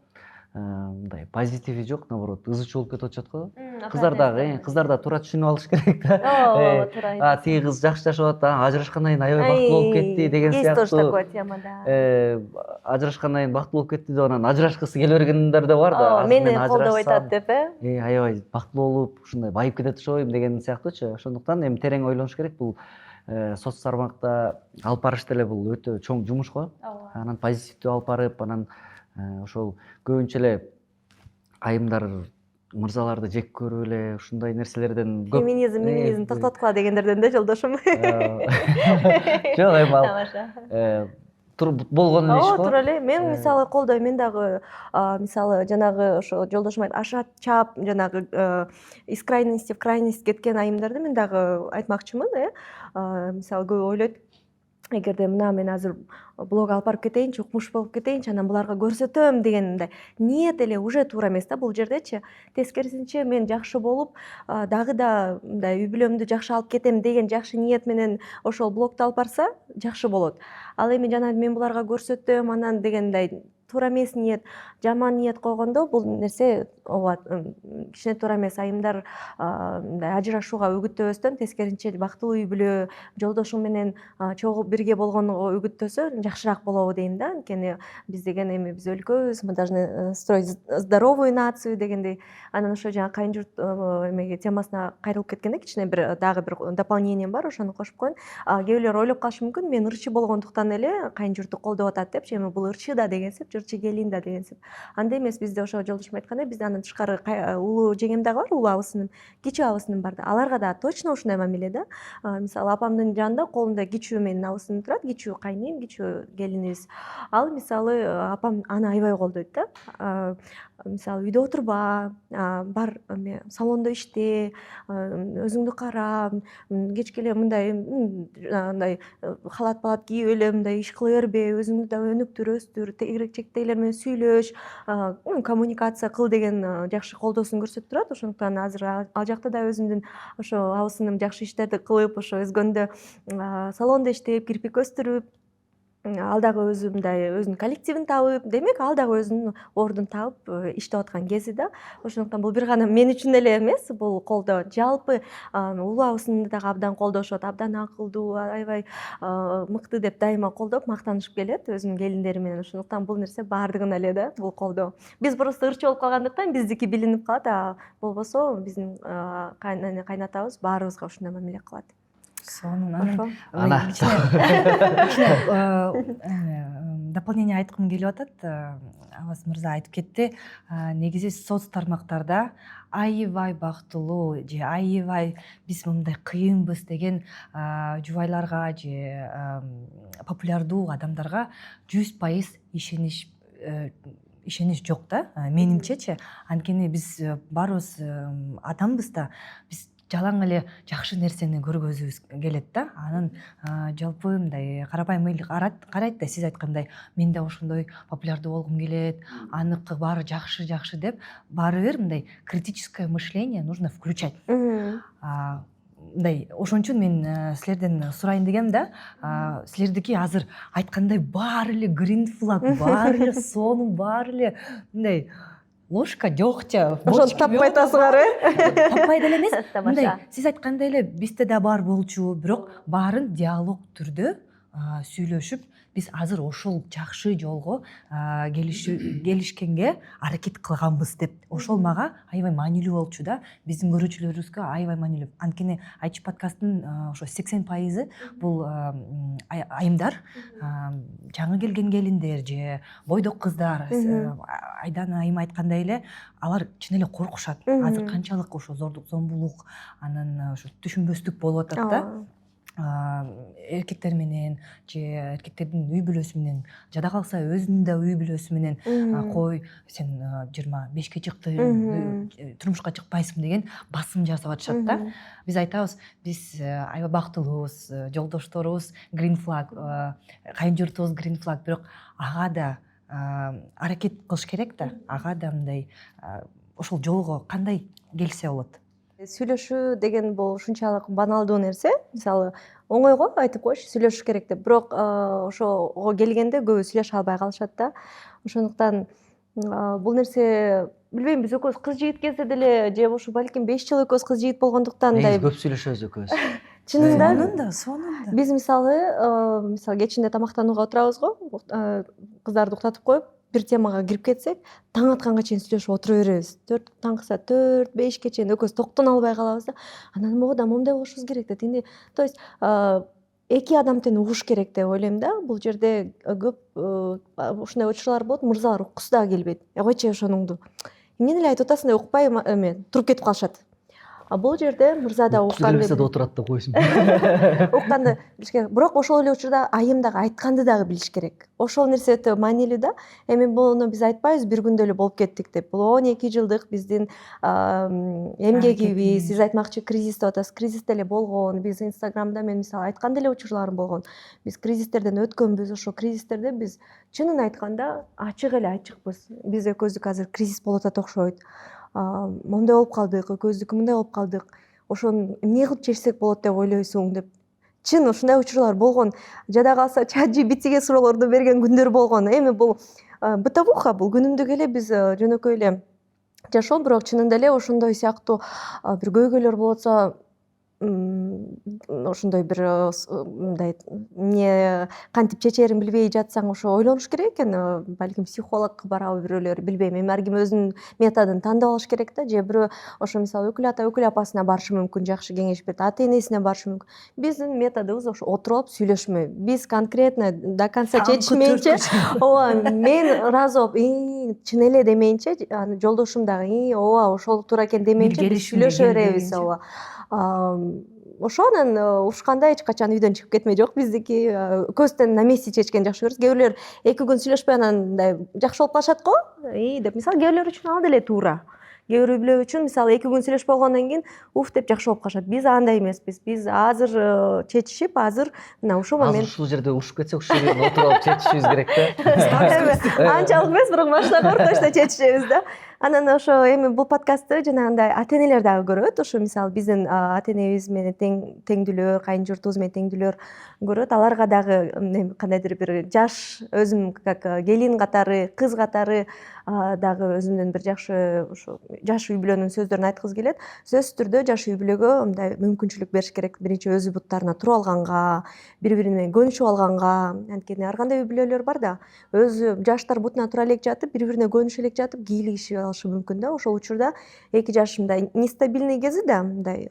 Speaker 2: мындай позитиви жок, наоборот, ызы чуу болуп кетип атышат го. Кыздар да туура түшүнүп алыш керек да.
Speaker 3: Ооба, туура.
Speaker 2: Тиги кыз жакшы жашап атат, ажырашкандан кийин аябай бактылуу болуп кетти деген сыяктуу.
Speaker 3: Есть тоже такое тема, да.
Speaker 2: Ажырашкандан кийин бактылуу болуп кетти деп анан ажырашкысы келе бергендер да бар да.
Speaker 3: Мени колдоп айтат деп,
Speaker 2: аябай бактылуу болуп, ушундай байып кетет окшойм деген сыяктуучу. Ошондуктан эми терең ойлонуш керек. Бул соц тармакта алып барыш деле бул өтө чоң жумуш го. Анан позитивдүү алып барып, анан ошол көбүнчө эле айымдар мырзаларды жек көрүп эле ушундай нерселерден көп
Speaker 3: феминизм токтоткула дегендерден да жолдошум.
Speaker 2: Жок, эми болгон иш го.
Speaker 3: Туура эле. Мен мисалы колдойм. Мен дагы мисалы жанагы ошо жолдошум ашат чап, жанагы из крайности в крайность кеткен айымдарды мен дагы айтмакчымын, мисалы көп ойлойт. эгерде мына мен азыр блог алып барып кетейинчи, укмуш болуп кетейинчи, анан буларга көрсөтөм деген мындай ниет эле уже туура эмес да бул жердечи. Тескерисинче мен жакшы болуп, дагы да мындай үй бүлөмдү жакшы алып кетем деген жакшы ниет менен ошол блогду алып барса жакшы болот. Ал эми жанагы мен буларга көрсөтөм анан дегендей туура эмес ниет, жаман ниет койгондо бул нерсе ооба кичине туура эмес. Айымдар мындай ажырашууга үгүттөбөстөн тескерисинче бактылуу үй бүлө, жолдошу менен чогуу бирге болгонго үгүттөсө жакшыраак болобу дейм да. Анткени биз деген эми биз өлкөбүз, мы должны строить здоровую нацию дегендей. Анан ошо жаңы кайын журт эмеге темасына кайрылып кеткенде кичине бир дагы бир дополнением бар, ошону кошуп коеюн. Кээ бирлер ойлоп калышы мүмкүн, мен ырчы болгондуктан эле кайын журтту колдоп атат депчи, эми бул ырчы да дегенсип, жырчы келин да дегенсип. Андай эмес, бизде ошо жолдошум айткандай, бизде андан тышкары улуу жеңем дагы бар, улуу абысыным, кичүү абысыным бар да. Аларга да точно ушундай мамиле да. Мисалы апамдын жанында колунда кичүү менин абысыным турат, кичүү кайнем, кичүү келинибиз. Ал мисалы апам аны аябай колдойт да. Мисалы үйдө отурба, бар салондо иште, өзүңдү кара, кечке эле мындай халат кийип эле мындай иш кыла бербе, өзүңдү да өнүктүр, өстүр, тегеректектейлер менен сүйлөш, коммуникация кыл деген жакшы колдоосун көрсөтүп турат. Ошондуктан азыр ал жакта да өзүмдүн ошо абысыным жакшы иштерди кылып, ошо өзгөндө салондо иштеп, кирпик өстүрүп, ал дагы өзү мындай өзүнүн коллективин табып, демек ал дагы өзүнүн ордун таап иштеп аткан кези да. Ошондуктан бул бир гана мен үчүн эле эмес, бул колдоо жалпы улуу абысынымды дагы абдан колдошот, абдан акылдуу, аябай мыкты деп дайыма колдоп мактанышып келет өзүнүн келиндери менен. Ошондуктан бул нерсе баардыгына эле да, бул колдоо. Биз просто ырчы болуп калгандыктан биздики билинип калат, болбосо биздин кайнатабыз баарыбызга ушундай мамиле кылат.
Speaker 1: Сонун
Speaker 2: Ана.
Speaker 1: дополнение айткым келип атат. Абас мырза айтып кетти. Негизи соц тармактарда аябай бактылуу же аябай биз мындай кыйынбыз деген жубайларга же популярдуу адамдарга 100% ишенич жок да, менимчечи. Анткени биз баарыбыз адамбыз да, биз жалаң эле жакшы нерсени көргөзүбүз келет да. Анан жалпы мындай карапайым эл карайт да, сиз айткандай мен да ошондой популярдуу болгум келет, аныкы баары жакшы деп, баары бир мындай критическое мышление нужно включать. Мындай ошон үчүн мен силерден сурайын дегем да. Силердики азыр айткандай баары эле green flag, баары эле сонун, баары эле мындай ложка дегтя.
Speaker 3: Ошону таппай атасыңар,
Speaker 1: Таппай деле эмес. Мындай сиз айткандай эле бизде да бар болчу, бирок баарын диалог түрдө сүйлөшүп, биз азыр ошол жакшы жолго келишкенге аракет кылганбыз деп. Ошол мага аябай маанилүү болчу да. Биздин көрүүчүлөрүбүзгө аябай маанилүү. Анткени Айчи подкасттын ошо 80% бул айымдар, жаңы келген келиндер же бойдок кыздар. Айдан айым айткандай эле, алар чын эле коркушат. Азыр канчалык ошо зордук, зомбулук, анан ошо түшүнбөстүк болуп атат да. Эркектер менен же эркектердин үй бүлөсү менен, жада калса өзүнүн да үй бүлөсү менен кой сен 25-ке чыктың, турмушка чыкпайсың деген басым жасап атышат да. Биз айтабыз, биз аябай бактылуубуз, жолдошторубуз green flag, кайын журтубуз green flag, бирок ага да аракет кылыш керек да. Ага да мындай ошол жолго кандай келсе болот?
Speaker 3: Сүйлөшүү деген бул ушунчалык баналдуу нерсе. Мисалы, оңой го айтып коюш, сүйлөшүш керек деп. Бирок ошого келгенде көбү сүйлөшө албай калышат да. Ошондуктан бул нерсе, билбейм, биз экөөбүз кыз жигит кезде деле же ушу балким 5 жыл экөөбүз кыз жигит болгондуктан
Speaker 2: Негизи көп сүйлөшөбүз экөөбүз.
Speaker 3: Чынында
Speaker 1: Сонун.
Speaker 3: биз мисалы кечинде тамактанууга отурабыз го, кыздарды уктатып коюп, бир темага кирип кетсек, таң атканга чейин сүйлөшүп отура беребиз. Таңкыса 4-5ке чейин экөөбүз токтон албай калабыз да. Анан могу момундай болушубуз керек да. То есть эки адам тең угуш керек деп ойлойм да. Бул жерде көп ушундай учурлар болот, мырзалар уккусу дагы келбейт. Койчу ошонуңду. Эмне эле айтып атасың деп укпай туруп кетип калышат. бул жерде мырза да
Speaker 2: келбесе да отурат да койсун.
Speaker 3: укканды билиш керек. Бирок ошол эле учурда айым дагы айтканды дагы билиш керек. Ошол нерсе өтө маанилүү да. Эми буну биз айтпайбыз бир күндө эле болуп кеттик деп. Бул 12 жылдык биздин эмгегибиз, сиз айтмакчы кризис деп атасыз. Кризис деле болгон. Биз Инстаграмда мен мисалы айткан деле учурларым болгон. Биз кризистерден өткөнбүз. Ошо кризистерде биз чынын айтканда ачык эле ачыкпыз. Биз экөөбүздүкү азыр кризис болуп атат окшойт. Моундай болуп калдык, экөөбүздүкү мындай болуп калдык. Ошону эмне кылып чечсек болот деп ойлойсуң деп. Чын ушундай учурлар болгон. Жада калса ChatGPTге суроолорду берген күндөр болгон. Эми бул бытовуха, бул күнүмдүк эле биз жөнөкөй эле жашоо, бирок чынында эле ошондой сыяктуу бир көйгөйлөр болотса, ошондой бир мындай эмне кантип чечерин билбей жатсаң, ошо ойлонуш керек экен. Балким психологко барабы бирөөлөр, билбейм. Эми ар ким өзүнүн методун тандап алыш керек да. Же бирөө ошо мисалы өкүл ата, өкүл апасына барышы мүмкүн, жакшы кеңеш берет, ата энесине барышы мүмкүн. Биздин методубуз ошо отуруп алып сүйлөшмө. Биз конкретно до конца чечишмейинче, ооба, мен ыраазы болуп, чын эле демейинче, жолдошум дагы ооба ошол туура экен демейинче биз сүйлөшө беребиз, ооба. Ошонун ушканда эч качан үйдөн чыгып кетме жок. Биздики көздөн на месте чечкени жакшы көрөбүз. Кээ бирлер 2 күн сүйлөшпөй анан мындай жакшы болуп калышат го деп. Мисалы кээ бирлер үчүн ал деле туура. Кээ бирлер үчүн мисалы 2 күн сүйлөшпөй болгондон кийин деп жакшы болуп калышат. Биз андай эмеспиз. Биз азыр чечишип, азыр мына ушул момент.
Speaker 2: Азыр ушул жерде ушуп кетсек, ушул жерде отуруп алып чечишибиз керек да.
Speaker 3: Анчалык эмес, бирок машина ортосунда чечишебиз да. Анан ошо эми бул подкастты жанагындай ата энелер дагы көрөт. Ошо мисалы биздин ата энебиз менен теңдүүлөр, кайын журтубуз менен теңдүүлөр көрөт. Аларга дагы кандайдыр бир жаш, өзүм как келин катары, кыз катары дагы өзүмдүн бир жакшы ошо жаш үй бүлөнүн сөздөрүн айткыбыз келет. Сөзсүз түрдө жаш үй бүлөгө мындай мүмкүнчүлүк бериш керек. Биринчи өзү буттарына туруп алганга, бири-бири менен көнүшүп алганга. Анткени ар кандай үй бүлөлөр бар да, өзү жаштар бутуна тура элек жатып, бири-бирине көнүшө элек жатып, кийлигишип алышы мүмкүн да. Ошол учурда 2 жаш мындай нестабильный кези да, мындай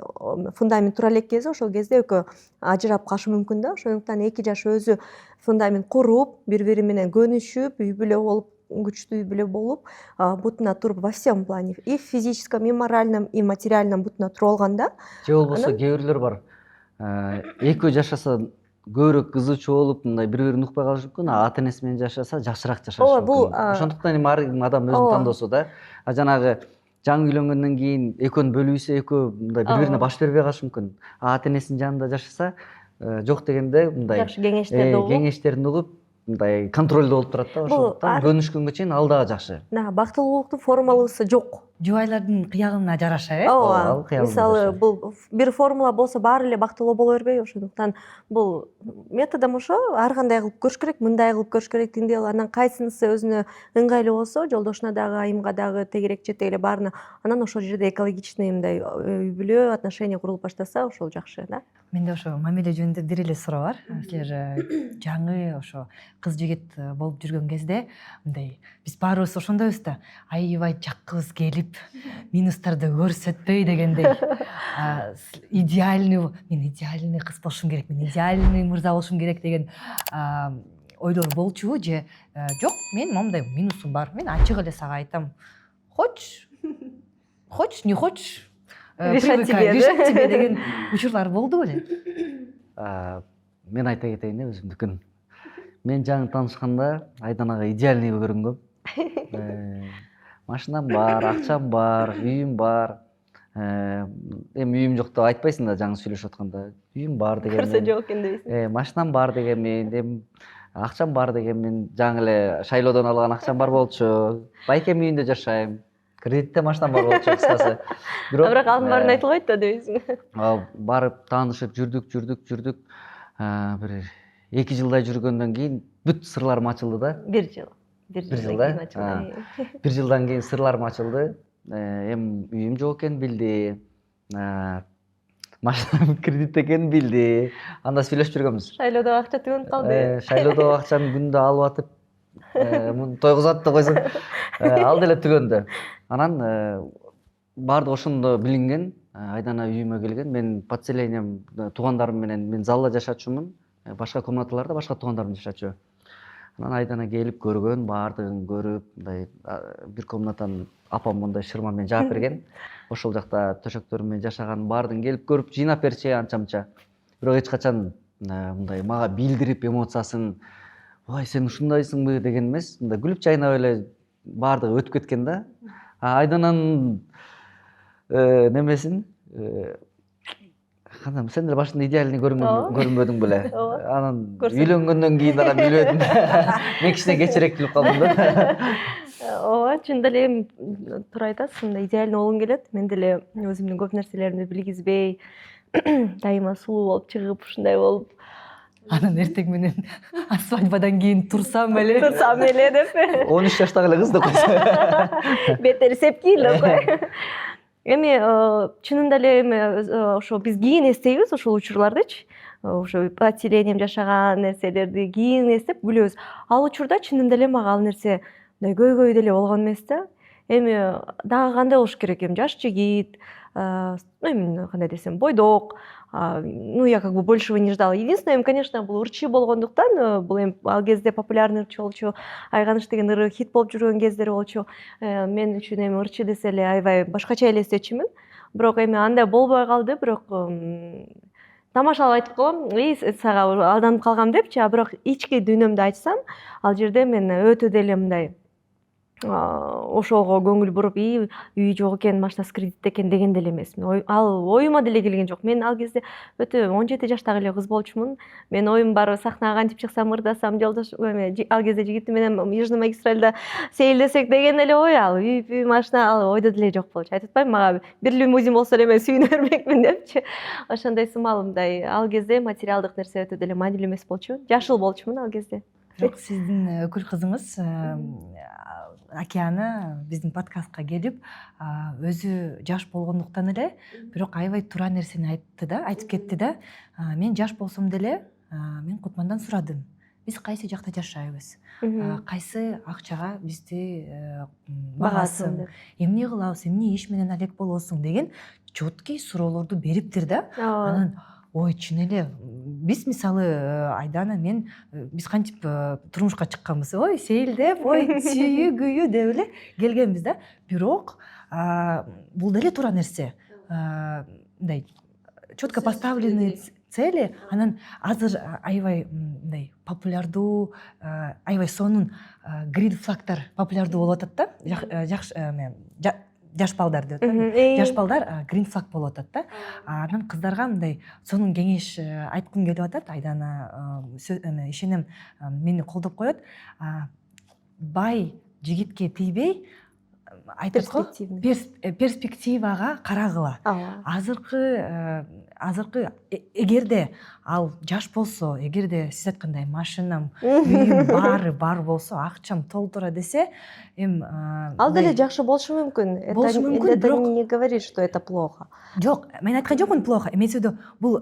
Speaker 3: фундамент тура элек кези, ошол кезде экөө ажырап калышы мүмкүн да. Ошондуктан 2 жаш өзү фундамент куруп, бири-бири менен көнүшүп, үй бүлө болуп, күчтүү үй бүлө болуп, бутуна туруп во всем плане, и в физическом, и моральном, и материальном бутуна туруп алганда.
Speaker 2: Же болбосо кээ бирлер бар. Экөө жашаса көбүрөөк кызуучу болуп, мындай бири-бирин укпай калышы мүмкүн, ата энеси менен жашаса жакшыраак жашашы мүмкүн.
Speaker 3: Бул
Speaker 2: Ошондуктан эми ар ким адам өзүнүн тандоосу да. Жанагы жаңы үйлөнгөндөн кийин экөөнү бөлүп ийсе, экөө мындай бири-бирине баш бербей калышы мүмкүн. Ата энесинин жанында жашаса, жок дегенде мындай
Speaker 3: жакшы кеңештерди
Speaker 2: угуп, мындай контролдо болуп турат да. Ошондуктан көнүшкөнгө чейин ал дагы жакшы.
Speaker 3: Бактылуулуктун формуласы жок.
Speaker 1: Жубайлардын кыягына жараша,
Speaker 3: Ооба. Мисалы бул бир формула болсо баары эле бактылуу боло бербейби? Ошондуктан бул методум ошо ар кандай кылып көрүш керек, мындай кылып көрүш керек, тиндей кылып. Анан кайсынысы өзүнө ыңгайлуу болсо, жолдошуна дагы, айымга дагы, тегерек четеги эле баарына, анан ошол жерде экологичный мындай үй бүлө, отношения курулуп баштаса, ошол жакшы да.
Speaker 1: Менде ошо мамиле жөнүндө бир эле суроо бар. Силер жаңы ошо кыз жигит болуп жүргөн кезде мындай биз баарыбыз ошондойбуз да, аябай жаккыбыз келип, минустарды көрсөтпөй дегендей. Мен идеальный кыз болушум керек, мен идеальный мырза болушум керек деген ойлор болчубу же жок, мен моундай минусум бар. Мен ачык эле сага айтам. Хочешь, не хочешь,
Speaker 3: Решать
Speaker 1: тебе деген учурлар болду беле?
Speaker 2: Мен айта кетейин өзүмдүкүн. Мен жаңы таанышканда Айданага идеальный көрүнгөм. Машинам бар, акчам бар, үйүм бар. Эми үйүм жок деп айтпайсың да жаңы сүйлөшүп атканда. Үйүм бар деген.
Speaker 3: Көрсө жок экен дейсиң.
Speaker 2: Машинам бар деген мен, эми акчам бар деген мен, жаңы эле шайлоодон алган акчам бар болчу. Байкем үйүндө жашайм. Кредитте машинам бар болчу кыскасы.
Speaker 3: Бирок анын баарын айтылбайт да дейсиң.
Speaker 2: Барып таанышып жүрдүк. Бир 2 жылдай жүргөндөн кийин бүт сырларым ачылды да.
Speaker 3: 1 жыл. 1 жылдан кийин ачылды.
Speaker 2: 1 жылдан кийин сырларым ачылды. Эми үйүм жок экенин билди. Машинам кредитте экенин билди. Анда сүйлөшүп жүргөнбүз.
Speaker 3: Шайлоодо акча түгөнүп калды.
Speaker 2: Шайлоодо акчаны күндө алып атып, муну тойгузат да койсоң, ал деле түгөндү. Анан баардыгы ошондо билинген. Айдана үйүмө келген. Мен подселением туугандарым менен мен залда жашачумун. Башка комнаталарда башка туугандарым жашачу. Анан Айдана келип көргөн, баардыгын көрүп, мындай бир комнатаны апам мындай шырма менен жаап берген. Ошол жакта төшөктөр менен жашаган баардыгын келип көрүп, жыйнап берчи анча-мынча. Бирок эч качан мындай мага билдирип эмоциясын, "Ой, сен ушундайсыңбы" деген эмес. Мындай күлүп жайнап эле баардыгы өтүп кеткен да. Айдананын немесин кандай сен деле башында идеальный көрүнбөдүң беле. Анан үйлөнгөндөн кийин дагы билбедим. Мен кичине кечирээк билип калдым да.
Speaker 3: ооба чын деле эми туура айтасыз, мындай идеальный болгум келет. Мен деле өзүмдүн көп нерселеримди билгизбей дайыма сулуу болуп чыгып ушундай болуп
Speaker 1: Анан эртең менен свадьбадан кийин турсам эле
Speaker 3: деп
Speaker 2: 13 жаштагы эле кыз деп койсо.
Speaker 3: бетери сепкил деп кой. Эми чынында эле эми ошо биз кийин эстейбиз ошол учурлардычы. Ошо поселением жашаган нерселерди кийин эстеп күлөбүз. Ал учурда чынында эле мага ал нерсе мындай көйгөй деле болгон эмес да. Эми дагы кандай болуш керек, эми жаш жигит, эми кандай десем, бойдок. Ну, я как бы большего не ждала. Единственное, эми, конечно, бул ырчы болгондуктан, бул эми ал кезде популярный ырчы болчу, Айганыш деген ыры хит болуп жүргөн кездери болчу. Мен үчүн эми ырчы десе эле аябай башкача элестечүмүн. Бирок эми андай болбой калды, бирок тамашалап айтып коем, сага алданып калгам депчи, бирок ички дүйнөмдү айтсам, ал жерде мен өтө деле мындай ошого көңүл буруп, үй жок экен, машинасы кредитте экен деген деле эмесмин. Ал оюма деле келген жок. Мен ал кезде өтө 17 жаштагы эле кыз болчумун. Мен оюм бар, сахнага кантип чыксам, ырдасам, жолдош ал кезде жигитим менен Южный магистральда сейилдесек деген эле ой, ал үй машина ал ойдо деле жок болчу. Айтып атпайбы, мага бир лимузин болсо эле мен сүйүнө бермекмин депчи. Ошондой сымал мындай ал кезде материалдык нерсе өтө деле маанилүү эмес болчу. Жашыл болчумун ал кезде.
Speaker 1: Бирок сиздин өкүл кызыңыз Океана биздин подкастка келип, өзү жаш болгондуктан эле, бирок аябай туура нерсени айтып кетти да. Мен жаш болсом деле, мен Кутмандан сурадым. Биз кайсы жакта жашайбыз? Кайсы акчага бизди багасың? Эмне кылабыз? Эмне иш менен алек болосуң деген четкий суроолорду бериптир да. Анан ой, чын эле биз мисалы Айдана мен биз кантип турмушка чыкканбыз, ой, сейилдеп, ой, сүйүү күйүү деп эле келгенбиз да. Бирок бул деле туура нерсе. Мындай четко поставленный цели, анан азыр аябай мындай популярдуу, аябай сонун грин флагтар популярдуу болуп атат да. Жаш балдар деп атат. Жаш балдар грин флаг болуп атат да. Анан кыздарга мындай сонун кеңеш айткым келип атат. Айдана ишенем мени колдоп коет. Бай жигитке тийбей, айтып го, перспективага карагыла. Азыркы эгерде ал жаш болсо, эгерде сиз айткандай машинам, үйүм бар болсо, акчам толтура десе,
Speaker 3: ал деле жакшы болушу мүмкүн. Это не говорит, что это плохо.
Speaker 1: Жок, мен айткан жокмун плохо. Эмесе бул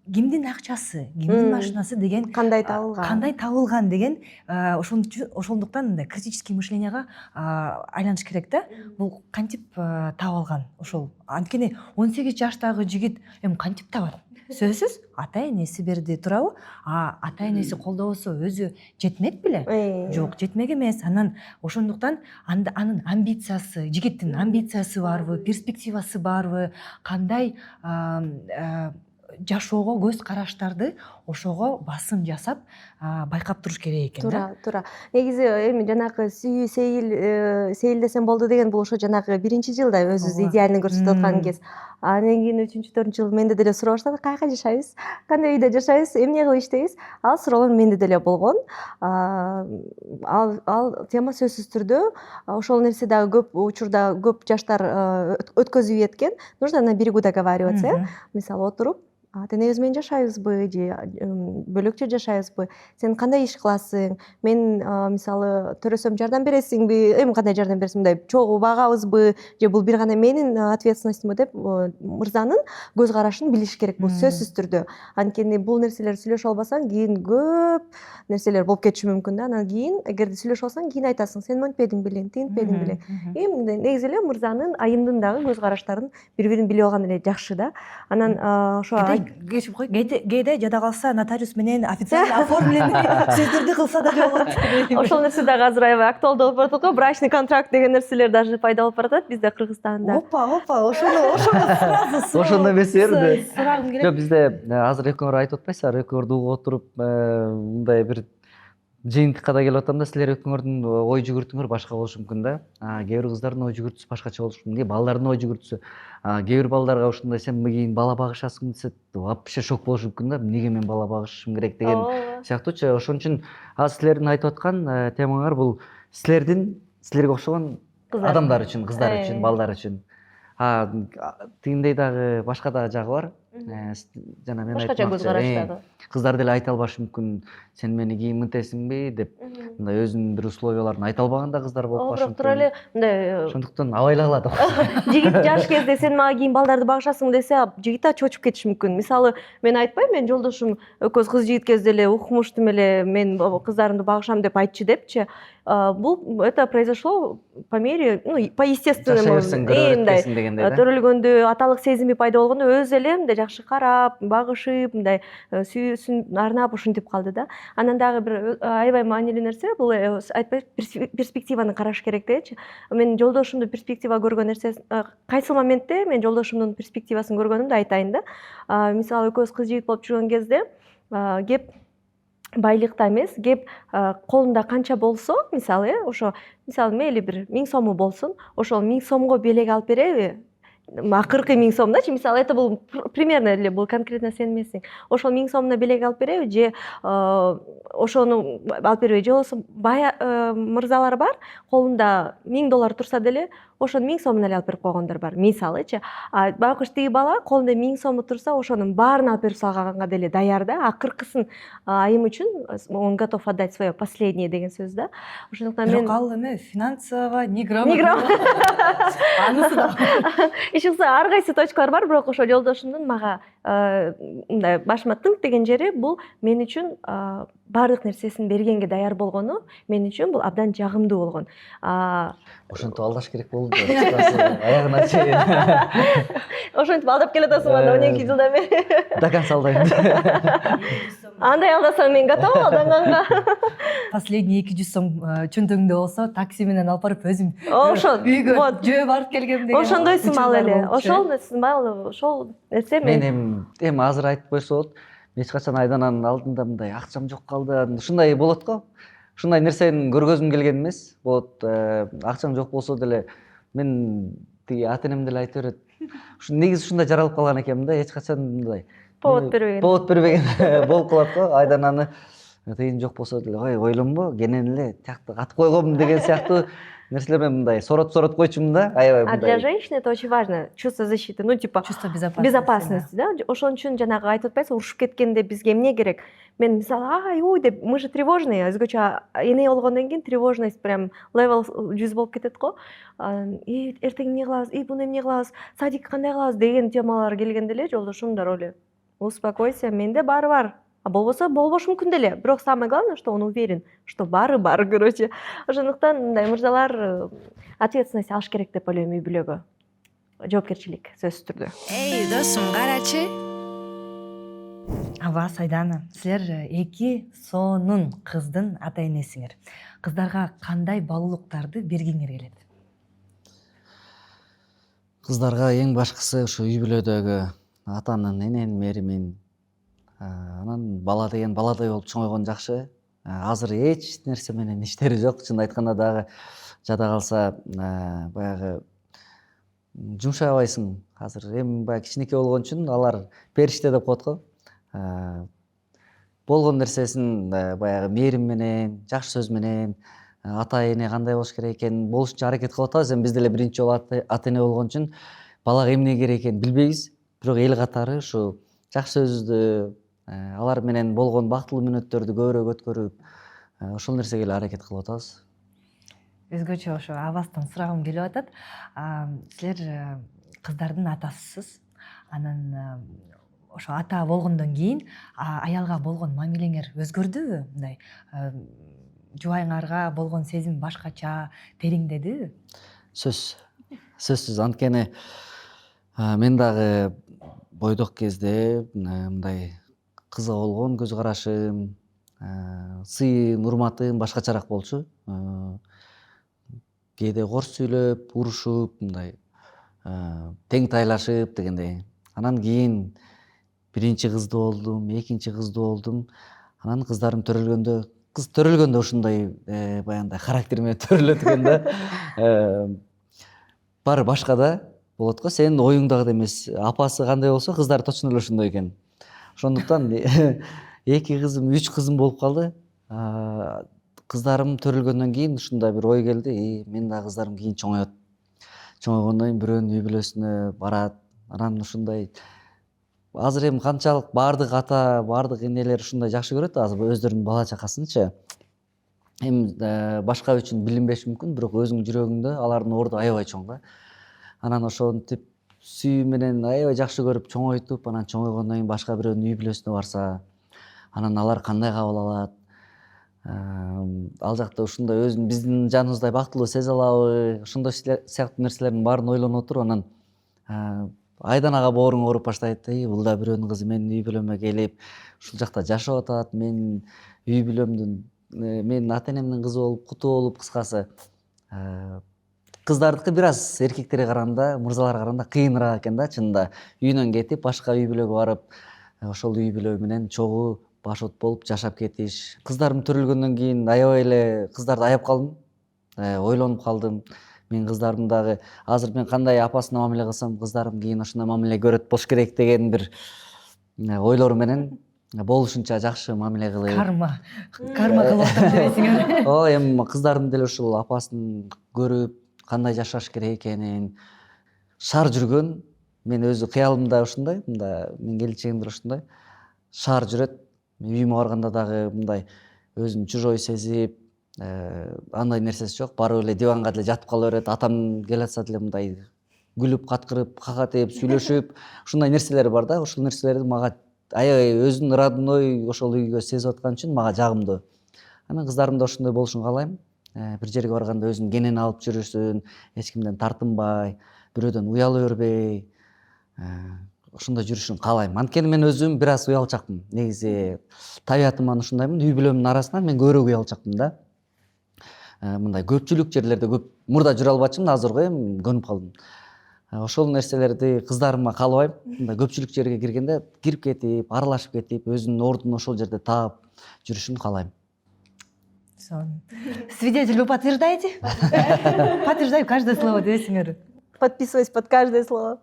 Speaker 1: кимдин акчасы, кимдин машинасы деген
Speaker 3: кандай табылган
Speaker 1: деген ошондуктан мындай критический мышленияга айланыш керек да. Бул кантип таап алган ошол. Анткени 18 жаштагы жигит кантип табат? Сөзсүз ата энеси берди, туурабы? Ата энеси колдобосо өзү жетмек беле? Жок, жетмек эмес. Анан ошондуктан анын амбициясы, жигиттин амбициясы барбы, перспективасы барбы, кандай жашоого көз караштарды ошого басым жасап байкап туруш керек экен да.
Speaker 3: Туура. Негизи эми жанагы сүйүү сейилдесем болду деген бул ошо жанагы 1-жылда өзүбүздү идеально көрсөтүп аткан кез. Андан кийин 3-4 жыл менде деле суроо баштады, кайка жашайбыз, кандай үйдө жашайбыз, эмне кылып иштейбиз? Ал суроолор менде деле болгон. Ал тема сөзсүз түрдө ошол нерсе дагы көп учурда көп жаштар өткөзүп эткен. Нужно на берегу договариваться, мисалы отуруп, ата энебиз менен жашайбызбы же бөлөкчө жашайбызбы, сен кандай иш кыласың, мен мисалы төрөсөм жардам бересиңби, эми кандай жардам бересиң, мындай чогуу багабызбы же бул бир гана менин ответственностьму деп мырзанын көз карашын билиш керек, бул сөзсүз түрдө. Анткени бул нерселерди сүйлөшө албасаң кийин көп нерселер болуп кетиши мүмкүн да. Анан кийин эгерде сүйлөшө алсаң кийин айтасың, сен монтпедиң белең, тинтпедиң белең. Эми негизи эле мырзанын, айымдын дагы көз караштарын бири-бирин билип алган эле жакшы да. Анан ошо
Speaker 1: кеширип кой, кээде жада калса нотариус менен официально оформленный сөздөрдү кылса да болот.
Speaker 3: Ошол нерсе дагы азыр аябай актуалдуу болуп баратат го, брачный контракт деген нерселер даже пайда болуп баратат бизде Кыргызстанда.
Speaker 1: Опа, ошону сразу
Speaker 2: Ошондой эмес берди.
Speaker 1: сурагым келет.
Speaker 2: Жок, бизде азыр экөөңөр айтып атпайсыздарбы, экөөңөрдү угуп отуруп, мындай бир жыйынтыкка да келип атам да, силер экөөңөрдүн ой жүгүртүүңөр башка болушу мүмкүн да. Кээ бир кыздардын ой жүгүртүүсү башкача болушу мүмкүн, балдардын ой жүгүртүүсү. Кээ бир балдарга ушундай сен кийин бала багышасың десе, вообще шок болушу мүмкүн да. Эмнеге мен бала багышышым керек деген сыяктуучу. Ошон үчүн азыр силердин айтып аткан темаңар бул силерге окшогон адамдар үчүн, кыздар үчүн, балдар үчүн. Тигиндей дагы башка да жагы бар. Жана мен
Speaker 3: Башкача көз караш дагы.
Speaker 2: Кыздар деле айта албашы мүмкүн, сен мени кийин мынтесиңби деп, мындай өзүнүн бир условияларын айта албаган да кыздар болуп калышы
Speaker 3: Бирок тура эле мындай
Speaker 2: Ошондуктан абайлагыла деп.
Speaker 3: жигит жаш кезде сен мага кийин балдарды багышасың десе, жигит да чочуп кетиши мүмкүн. Мисалы, мен айтпайм, мен жолдошум экөөбүз кыз жигит кезде эле укмуштум эле, мен кыздарымды багышам деп айтчы депчи. Бул это произошло по мере, по естественному. Төрөлгөндө, аталык сезими пайда болгондо өзү эле мындай жакшы карап, багышып, мындай сүйүүсүн арнап ушинтип калды да. Анан дагы бир аябай маанилүү нерсе, бул айтпай перспективаны караш керек дечи. Мен жолдошумду перспектива көргөн нерсе, кайсы моментте мен жолдошумдун перспективасын көргөнүмдү айтайын да. Мисалы, экөөбүз кыз жигит болуп жүргөн кезде кеп байлыкта эмес, кеп колунда канча болсо, мисалы, ошо мисалы мейли бир 1000 сому болсун, ошол 1000 сомго белек алып береби? Акыркы 1000 сомдачы, мисалы, это бул примерно эле, бул конкретно сен эмессиң. Ошол 1000 сомуна белек алып береби же ошону алып береби, же болбосо бая мырзалар бар, колунда $1000 турса деле, ошонун 1000 сомун эле алып берип койгондор бар, мисалычы. Байкуш тиги бала колунда 1000 сому турса, ошонун баарын алып берип салганга деле даяр да, акыркысын айым үчүн он готов отдать свое последнее деген сөз да. Ошондуктан мен
Speaker 1: Бирок ал эме финансово неграмотный. Анысы да.
Speaker 3: Ишинсе ар кайсы точкалар бар, бирок ошо жолдошумдун мага мындай башыма тыңк деген жери бул мен үчүн баардык нерсесин бергенге даяр болгону мен үчүн бул абдан жагымдуу болгон.
Speaker 2: Ошентип алдаш керек болду. Аягына чейин.
Speaker 3: Ошентип алдап келатасың анда 12 жылдан бери.
Speaker 2: До конца алдайм.
Speaker 3: Андай алдасаң мен готов алданганга.
Speaker 1: Последний 200 сом чөнтөгүңдө болсо, такси менен алып барып өзүм
Speaker 3: Ошол.
Speaker 1: үйгө
Speaker 3: Вот.
Speaker 1: жөө барып келгем деген.
Speaker 3: Ошондой сымал эле. Ошол сымал, ошол нерсе
Speaker 2: Мен эми азыр айтып койсо болот. Эч качан Айдананын алдында мындай акчам жок калды. Ушундай болот го. Ушундай нерсени көргөзүм келген эмес. Болот, акчаң жок болсо деле мен тиги ата-энем деле айта берет. Негизи ушундай жаралып калган экенмин да, эч качан мындай
Speaker 3: повод бербеген.
Speaker 2: Повод бербеген болуп калат го. Айдананы тыйын жок болсо деле, ой, ойлонбо, кенен эле тиякты атып койгом деген сыяктуу нерселермен мындай сорот койчумун да, аябай
Speaker 3: А
Speaker 2: мындай.
Speaker 3: для женщины это очень важно, чувство защиты, типа
Speaker 1: Чувство безопасности.
Speaker 3: безопасности, да. Ошон үчүн жанагы айтып атпайсың, урушуп кеткенде бизге эмне керек? Мен мисалы, ой деп, мы же тревожные, өзгөчө эне болгондон кийин тревожность прям левел 100 болуп кетет го. Эртең эмне кылабыз, буну эмне кылабыз, садикке кандай кылабыз деген темалар келгенде эле жолдошум дароо эле успокойся, менде баары бар. А болбосо болбошу мүмкүн деле. Бирок самое главное, что он уверен, что баары бар, короче. Ошондуктан мындай мырзалар ответственность алыш керек деп ойлойм үй бүлөгө. Жоопкерчилик сөзсүз түрдө.
Speaker 4: Эй, досум, карачы.
Speaker 1: Авас Айдана, силер 2 сонун кыздын ата-энесиңер. Кыздарга кандай баалуулуктарды бергиңер келет?
Speaker 2: Кыздарга эң башкысы ушу үй бүлөдөгү атанын, эненин мээримин, анан бала деген баладай болуп чоңойгон жакшы. Азыр эч нерсе менен иштери жок. Чын айтканда дагы жада калса баягы жумшабайсың. Азыр эми баягы кичинекей болгон үчүн алар периште деп коет го. Болгон нерсесин баягы мээрим менен, жакшы сөз менен ата-эне кандай болуш керек экенин болушунча аракет кылып атабыз. Эми биз деле биринчи жолу ата-эне болгон үчүн балага эмне керек экенин билбейбиз. Бирок эл катары ушу жакшы сөздү, алар менен болгон бактылуу мүнөттөрдү көбүрөөк өткөрүп, ошол нерсеге эле аракет кылып атабыз.
Speaker 1: Өзгөчө ошо Авастан сурагым келип атат. Силер кыздардын атасысыз. Анан ошо ата болгондон кийин аялга болгон мамилеңер өзгөрдүбү? Мындай жубайыңарга болгон сезим башкача тереңдедиби?
Speaker 2: Сөзсүз. Анткени мен дагы бойдок кезде мындай кызга болгон көз карашым, сыйым, урматым башкачараак болчу. Кээде корс сүйлөп, урушуп, мындай тең тайлашып дегендей. Анан кийин биринчи кызды болдум, экинчи кызды болдум. Анан кыздарым төрөлгөндө ушундай баягындай характер менен төрөлөт экен да. Баары башка да болот го, сенин оюңдагыдай эмес. Апасы кандай болсо, кыздары точно эле ошондой экен. Ошондуктан 2 кызым, 3 кызым болуп калды. Кыздарым төрөлгөндөн кийин ушундай бир ой келди, менин да кыздарым кийин чоңоет. Чоңойгондон кийин бирөөнүн үй бүлөсүнө барат. Анан ушундай азыр эми канчалык баардык ата, баардык энелер ушундай жакшы көрөт азыр өздөрүнүн бала чакасынчы. Эми башка үчүн билинбеши мүмкүн, бирок өзүңүн жүрөгүңдө алардын орду аябай чоң да. Анан ошентип сүйүү менен аябай жакшы көрүп чоңойтуп, анан чоңойгондон кийин башка бирөөнүн үй бүлөсүнө барса, анан алар кандай кабыл алат? Ал жакта ушундай өзүн биздин жаныбыздай бактылуу сезе алабы? Ошондой сыяктуу нерселердин баарын ойлонуп отуруп, анан айдан ага бооруң ооруп баштайт. Бул да бирөөнүн кызы менин үй бүлөмө келип, ушул жакта жашап атат. Менин үй бүлөмдүн, менин ата энемдин кызы болуп, куту болуп, кыскасы. Кыздардыкы бир аз эркектерге караганда, мырзаларга караганда кыйыныраак экен да, чынында. Үйүнөн кетип, башка үй бүлөгө барып, ошол үй бүлө менен чогуу башот болуп жашап кетиш. Кыздарым төрөлгөндөн кийин аябай эле кыздарды аяп калдым. Ойлонуп калдым. Мен кыздарым дагы азыр мен кандай апасына мамиле кылсам, кыздарым кийин ошондой мамиле көрөт болуш керек деген бир ойлор менен болушунча жакшы мамиле кылып.
Speaker 1: Карма кылып атам дебесиңер.
Speaker 2: Ооба, эми кыздарым деле ушул апасын көрүп, кандай жашаш керек экенин шаар жүргөн. Мен өзү кыялымда ушундай, мында менин келечегимде ушундай. Шаар жүрөт. Үйүмө барганда дагы мындай өзүн чужой сезип, андай нерсеси жок. Барып эле диванга деле жатып кала берет. Атам келатса деле мындай күлүп, каткырып, какатып, сүйлөшүп, ушундай нерселер бар да. Ушул нерселерди мага аябай өзүнүн родной ошол үйгө сезип аткан үчүн мага жагымдуу. Анан кыздарым да ошондой болушун каалайм. Бир жерге барганда өзүнүн кенени алып жүрүшүн, эч кимден тартынбай, бирөөдөн уяла бербей, ошондой жүрүшүн каалайм. Анткени мен өзүм бир аз уялчакмын. Негизи табиятыман ушундаймын. Үй бүлөмдүн арасынан мен көбүрөөк уялчакмын да. Мындай көпчүлүк жерлерде көп мурда жүрө албачумун, азыркы эми көнүп калдым. Ошол нерселерди кыздарыма каалабайм. Мындай көпчүлүк жерге киргенде кирип кетип, аралашып кетип, өзүнүн ордун ошол жерде таап жүрүшүн каалайм.
Speaker 1: Свидетель, вы подтверждаете? Подтверждаю каждое слово, дебесиңер.
Speaker 3: Подписываюсь под каждое слово.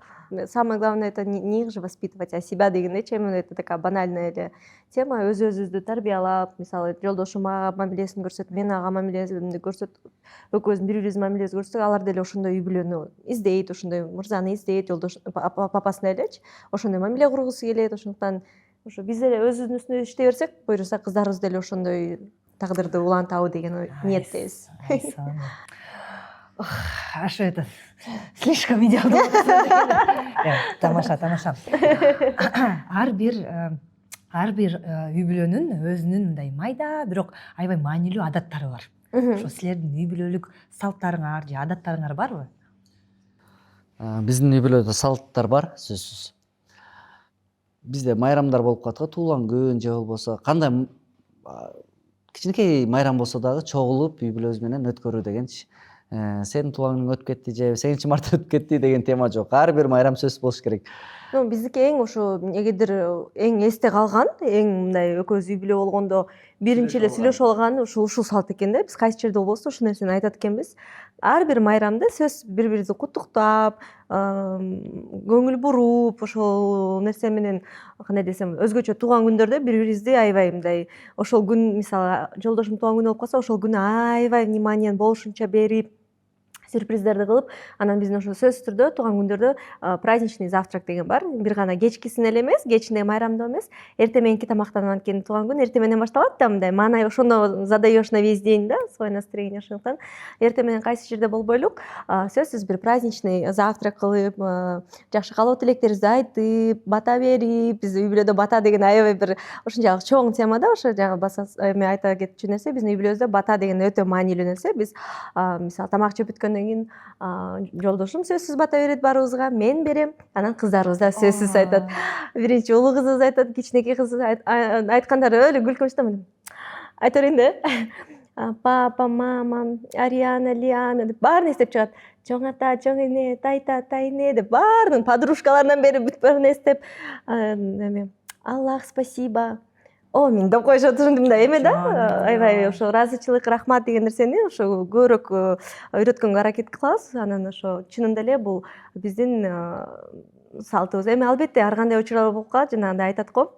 Speaker 3: Самое главное это не их же воспитывать, а себя дегендечи. Это такая банальная эле тема. Өзүбүздү тарбиялап, мисалы жолдошум ага мамилесин көрсөтүп, мен ага мамилемди көрсөтүп, экөөбүздүн бири-бирибиздин мамилебизди көрсөтсөк, алар деле ошондой үй бүлөнү издейт, ошондой мырзаны издейт, жолдош папасына элечи ошондой мамиле кургусу келет. Ошондуктан ошо биз эле өзүбүздүн үстүнө иштей берсек, буюрса кыздарыбыз деле ошондой тагдырды улантабы деген ниеттебиз.
Speaker 1: Аж это слишком идеально. Тамаша. Ар бир үй бүлөнүн өзүнүн мындай майда, бирок аябай маанилүү адаттары бар. Ошо силердин үй бүлөлүк салттарыңар же адаттарыңар барбы?
Speaker 2: Биздин үй бүлөдө салттар бар, сөзсүз. Бизде майрамдар болуп калат го, туулган күн же болбосо кандай кичинекей майрам болсо дагы чогулуп үй бүлөбүз менен өткөрүү дегенчи. Сенин туулган күнүң өтүп кетти же сегизинчи март өтүп кетти деген тема жок. Ар бир майрам сөзсүз болуш керек.
Speaker 3: Биздики эң ошо эгердир эң эсте калган, эң мындай экөөбүз үй бүлө болгондо биринчи эле сүйлөшүп алган ушул салт экен да. Биз кайсы жерде болбосун ушул нерсени айтат экенбиз. Ар бир майрамда сөз бири-бирибизди куттуктап, көңүл буруп, ошол нерсе менен кандай десем, өзгөчө туулган күндөрдө бири-бирибизди аябай мындай ошол күн, мисалы жолдошум туулган күнү болуп калса, ошол күнү аябай вниманиен болушунча берип, сюрприздерди кылып, анан биздин ошо сөзсүз түрдө туулган күндөрдө праздничный завтрак деген бар. Бир гана кечкисин эле эмес, кечинде майрамда эмес, эрте мененки тамактан, анткени туулган күн эрте менен башталат да, мындай маанай ошондо задаешь на весь день, да, свое настроение. Ошондуктан эрте менен кайсы жерде болбойлук, сөзсүз бир праздничный завтрак кылып, жакшы каалоо тилектерибизди айтып, бата берип, биз үй бүлөдө бата деген аябай бир ошончолук чоң тема да. Ошо жаңы эми айта кетчү нерсе, биздин үй бүлөбүздө бата деген өтө маанилүү нерсе. Биз мисалы тамак жеп бүткөндөн андан кийин жолдошум сөзсүз бата берет баарыбызга, мен берем, анан кыздарыбыз да сөзсүз айтат. Биринчи улуу кызыбыз айтат, кичинекей кызыбыз айткандары өлө күлкүнчү да. Айта берейин да. Папа, мама, Ариана, Лиана деп баарын эстеп чыгат. Чоң ата, чоң эне, тайта, тайне деп баарын подружкаларынан бери бүт баарын эстеп, Аллах спасибо. Мен деп коюшат ушундум да эме да. Аябай ошо ыраазычылык, рахмат деген нерсени ошо көбүрөөк үйрөткөнгө аракет кылабыз. Анан ошо чынында эле бул биздин салтыбыз. Эми албетте ар кандай учурлар болуп калат, жанагындай айтат го.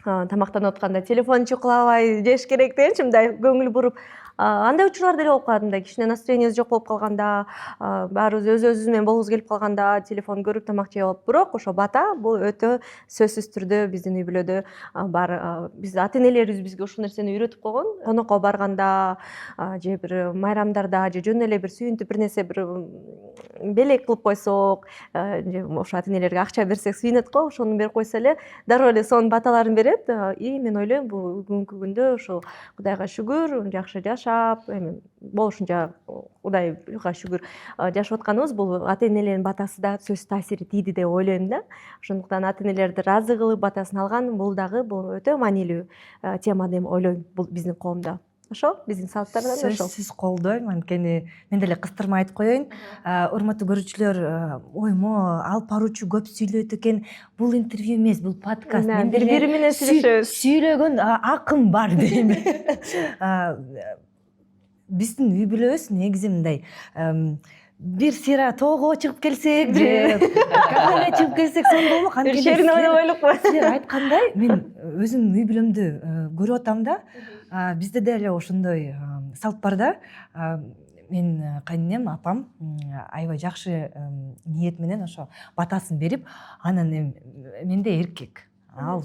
Speaker 3: Тамактанып атканда телефон чукулабай жеш керек дегенчи мындай көңүл буруп, андай учурлар деле болуп калат. Мындай кичине настроениябыз жок болуп калганда, баарыбыз өзүбүз менен болгубуз келип калганда телефон көрүп тамак жеп алып. Бирок ошо бата бул өтө сөзсүз түрдө биздин үй бүлөдө бар. Биз ата энелерибиз бизге ушул нерсени үйрөтүп койгон. Конокко барганда же бир майрамдарда же жөн эле бир сүйүнтүп бир нерсе бир белек кылып койсок, же ошо ата энелерге акча берсек сүйүнөт го, ошону берип койсо эле дароо эле сонун баталарын берет. Мен ойлойм бул бүгүнкү күндө ошо Кудайга шүгүр, жакшы жашап, эми болушунча Кудайга шүгүр жашап атканыбыз, бул ата энелердин батасы да сөзсүз таасири тийди деп ойлойм да. Ошондуктан ата энелерди ыраазы кылып батасын алган бул дагы бул өтө маанилүү тема деп ойлойм бул биздин коомдо. Ошо биздин салттардан ошол.
Speaker 1: Сөзсүз колдойм, анткени мен деле кыстырма айтып коеюн. Урматтуу көрүүчүлөр, оймо алып баруучу көп сүйлөйт экен. Бул интервью эмес, бул подкаст. Мен
Speaker 3: Бири менен сүйлөшөбүз.
Speaker 1: Сүйлөгөн акым бар дейм. Биздин үй бүлөбүз негизи мындай, бир сыйра тоого чыгып келсек, же кафеге чыгып келсек сонун болмок.
Speaker 3: Бир шерин ойноп ойлоп
Speaker 1: силер айткандай, мен өзүм үй бүлөмдү көрүп атам да. Бизде деле ошондой салт бар да. Мен кайненем, апам аябай жакшы ниет менен ошо батасын берип, анан менде эркек. Ал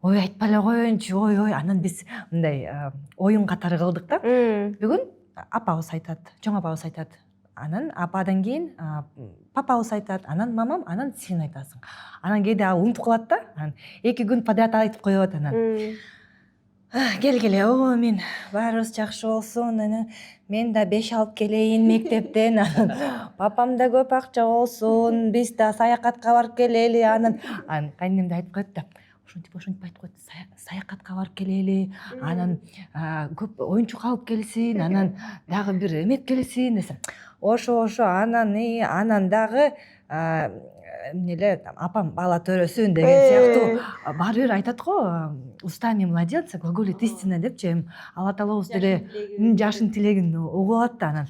Speaker 1: ой айтпай эле коеюнчу, ой, анан биз мындай оюн катары кылдык да. Бүгүн апабыз айтат, чоң апабыз айтат. Анан ападан кийин папабыз айтат, анан мамам, анан сен айтасың. Анан кээде ал унутуп калат да. Анан 2 күн подряд айтып коет анан. Келгиле, мен баарыбыз жакшы болсун, мен да 5 алып келейин мектептен, папам да көп акча болсун, биз да саякатка барып келели, анан кайненем да айтып коет да. Ошентип айтып коет, саякатка барып келели, анан көп оюнчук алып келсин, анан дагы бир эмет келсин десем. Ошо, анан дагы эмнеле апам бала төрөсүн деген сыяктуу баары бир айтат го, устами младенца глаголит истина депчи. Алла таалабыз деле жашын тилегин угуп алат да. Анан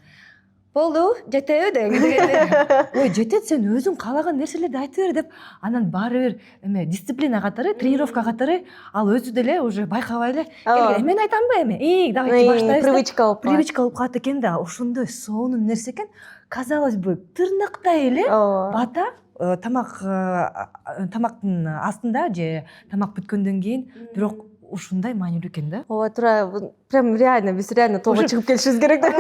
Speaker 1: болду, жетеби дегенде. Ой, жетет, сен өзүң каалаган нерселерди айтып бер деп. Анан баары бир дисциплина катары, тренировка катары ал өзү деле уже байкабай эле, мен айтамбы эми? Давайте баштайбыз. Привычка болуп калат экен да. Ошондой сонун нерсе экен. Казалось бы, тырнактай эле бата тамактын астында же тамак бүткөндөн кийин, бирок ушундай маанилүү экен да.
Speaker 3: Ооба, туура, прям реально биз тоого чыгып келишибиз керек да.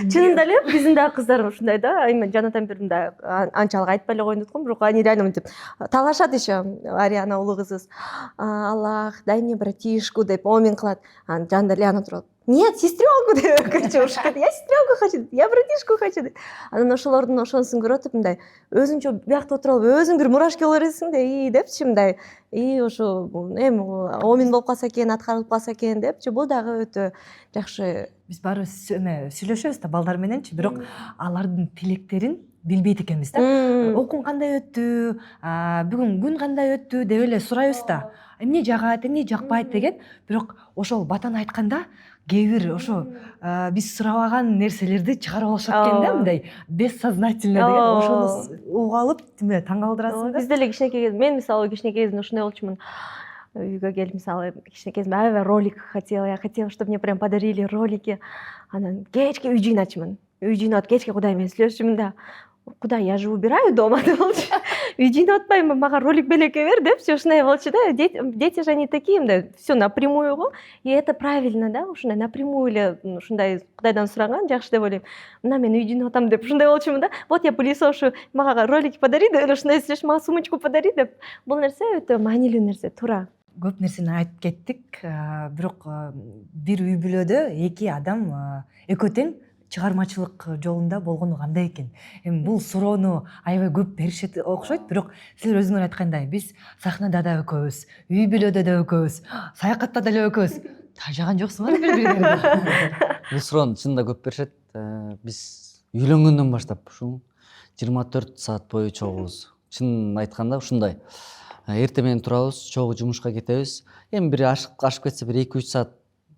Speaker 3: Чынында эле биздин дагы кыздар ушундай да. Эми жанатан бери мындай анчалык айтпай эле коеюн деп аткам, бирок они реально мынтип талашат еще. Ариана улуу кызыбыз. Аллах, дай мне братишку деп омин кылат. Анан жанында Лиана турат. Нет, сестренку деп кричушка. Я сестренку хочу, я братишку хочу деп. Анан ошолордун ошонусун көрүп атып мындай өзүңчө биякта отура алып өзүң бир мурашка боло бересиң да, депчи мындай. Ошо эми омин болуп калса экен, аткарылып калса экен депчи. Бул дагы өтө жакшы.
Speaker 1: Биз баары сүйлөшөбүз да балдар мененчи, бирок алардын тилектерин билбейт экенбиз да. Окуун кандай өттү, бүгүн күн кандай өттү деп эле сурайбыз да. Эмне жагат, эмне жакпайт деген. Бирок ошол батан айтканда кээ бир ошо биз сурабаган нерселерди чыгарып алышат экен да, мындай бессознательно деген. Ошону угуп алып таң калтырасың да.
Speaker 3: Биз деле кичинекей, мен мисалы кичинекей кезимде ушундай болчумун. Үйгө келип, мисалы, кичинекей кезимде аябай ролик хотела, я хотела, чтобы мне прям подарили ролики. Анан кечке үй жыйначумун. Үй жыйнап кечке Кудай менен сүйлөшчүмүн да. Кудай, я же убираю дома деп болчу. Үй жыйнап атпайбы, мага ролик белекке бер депчи, ушундай болчу да. Дети же они такие, мындай всё напрямую го. И это правильно, да, ушундай напрямую эле ушундай Кудайдан сураган жакшы деп ойлойм. Мына мен үй жыйнап атам деп ушундай болчумун да. Вот я пылесошу, мага ролик подари деп ушундай сүйлөшүп, мага сумочку подари деп. Бул нерсе өтө маанилүү нерсе, туура.
Speaker 1: Көп нерсени айтып кеттик, бирок бир үй бүлөдө эки адам экөө тең чыгармачылык жолунда болгону кандай экен? Эми бул суроону аябай көп беришет окшойт, бирок силер өзүңөр айткандай биз сахнада да экөөбүз, үй бүлөдө да экөөбүз, саякатта деле экөөбүз. Тажаган жоксуңарбы бири-бириңерди?
Speaker 2: Бул суроону чынында көп беришет. Биз үйлөнгөндөн баштап ушул 24 саат бою чогубуз. Чынын айтканда ушундай. Эртең менен турабыз, чогуу жумушка кетебиз. Эми бир ашып кетсе бир 2-3 саат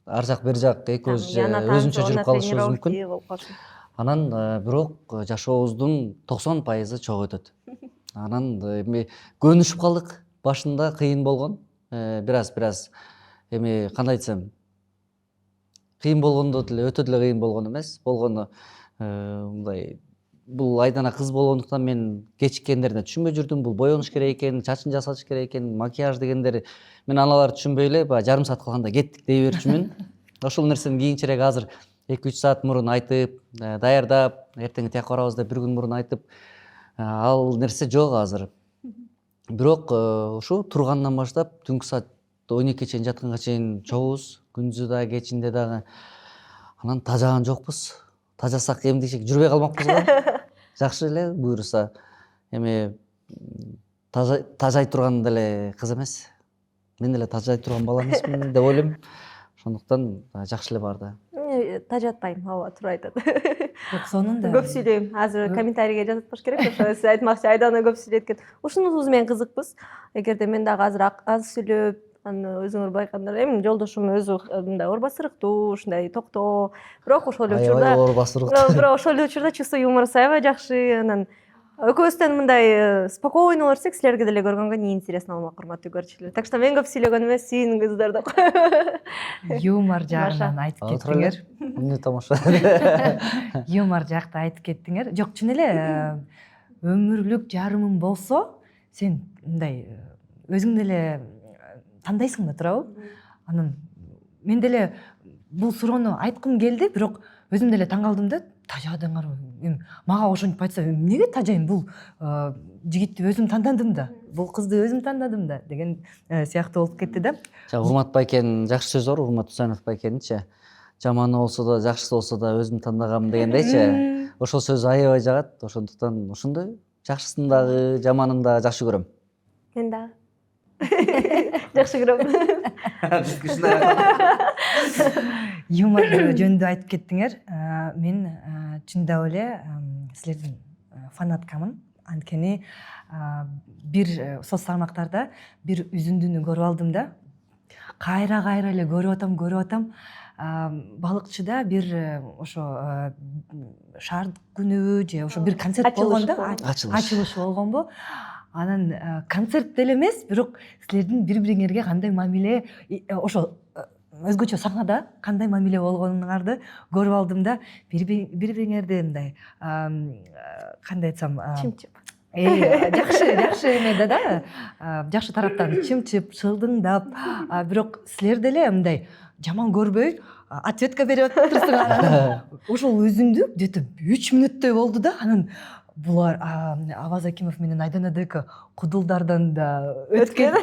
Speaker 2: ар жак бери жак экөөбүз өзүнчө жүрүп калышыбыз мүмкүн. Анан бирок жашообуздун 90% чогуу өтөт. Анан эми көнүшүп калдык. Башында кыйын болгон. Бир аз эми кандай айтсам, кыйын болгондо деле өтө деле кыйын болгон эмес. Болгону мындай бул айдана кыз болгондуктан мен кечиккендерди түшүнбөй жүрдүм. Бул боёнуш керек экен, чачын жасаш керек экен, макияж дегендер мен аналарды түшүнбөй эле баягы жарым саат калганда кеттик дей берчүмүн. Ошол нерсени кийинчерээк азыр 2-3 саат мурун айтып, даярдап, эртең тияка барабыз деп бир күн мурун айтып, ал нерсе жок азыр. Бирок ушу тургандан баштап түнкү саат 12 чейин жатканга чейин чогубуз, күндүзү да, кечинде дагы. Анан тажаган жокпуз. Тажасак эмдичек жүрбөй калмакпыз го. Жакшы эле буюрса. Эми тажай турган деле кыз эмес. Мен деле тажай турган бала эмесмин деп ойлойм. Ошондуктан жакшы эле барды.
Speaker 3: Тажатпайм, ооба, туура айтат.
Speaker 1: Бирок сонунда
Speaker 3: Көп сүйлөйм. Азыр комментарийге жазатпаш керек. Ошо сиз айтмакчы, Айдана көп сүйлөйт экен. Ушунубуз менен кызыкпыз. Эгерде мен дагы азыр аз сүйлөп, өзүңөр байкаңдар, эми жолдошум өзү мындай орбасырыктуу, ушундай токтоо. Бирок ошол эле учурда бирок ошол эле учурда чувство юморусу аябай жакшы. Анан экөөбүздөн мындай спокойно берсек, силерге деле көргөнгө неинтересно болмок, урматтуу көрүүчүлөр. Так что мен көп сүйлөгөн эмес, сиң кыздар деп.
Speaker 1: юмор жагынан айтып кеттиңер.
Speaker 2: Эмне тамаша.
Speaker 1: Юмор жакта айтып кеттиңер. Жок, чын эле өмүрлүк жарымың болсо, сен мындай өзүң деле тандайсың да, туурабы? Анан мен деле бул суроону айткым келди, бирок өзүм деле таң калдым да, тажадыңарбы? Эми мага ошентип айтса, эмнеге тажайм? Бул жигитти өзүм тандадым да, бул кызды өзүм тандадым да деген сыяктуу болуп кетти да.
Speaker 2: Урмат Байкенин жакшы сөзү бар, Урмат Усайнов Байкенинчи. Жаманы болсо да, жакшысы болсо да өзүм тандагам дегендейчи. Ошол сөз аябай жагат. Ошондуктан ошондой жакшысын дагы, жаманын дагы жакшы көрөм.
Speaker 3: Мен дагы жакшы көрөм.
Speaker 1: Юмор жөнүндө айтып кеттиңер. Мен чындап эле силердин фанаткамын. Анткени бир соц тармактарда бир үзүндүнү көрүп алдым да. Кайра эле көрүп атам. Балыкчыда бир ошо шаар күнүбү же ошо бир концерт болгон да, ачылыш болгонбу? Анан концерт деле эмес, бирок силердин бири-бириңерге кандай мамиле, ошо өзгөчө сахнада кандай мамиле болгонуңарды көрүп алдым да, бири-бириңерди мындай кандай айтсам,
Speaker 3: Чымчып.
Speaker 1: жакшы эмеде да, жакшы тараптан чымчып, шылдыңдап, бирок силер деле мындай жаман көрбөй, ответка берип атырсыңар. Ошол өзүндү где-то 3 мүнөттөй болду да. Анан булар Аваз Акимов менен Айдана Дека кудулдардан да өткөн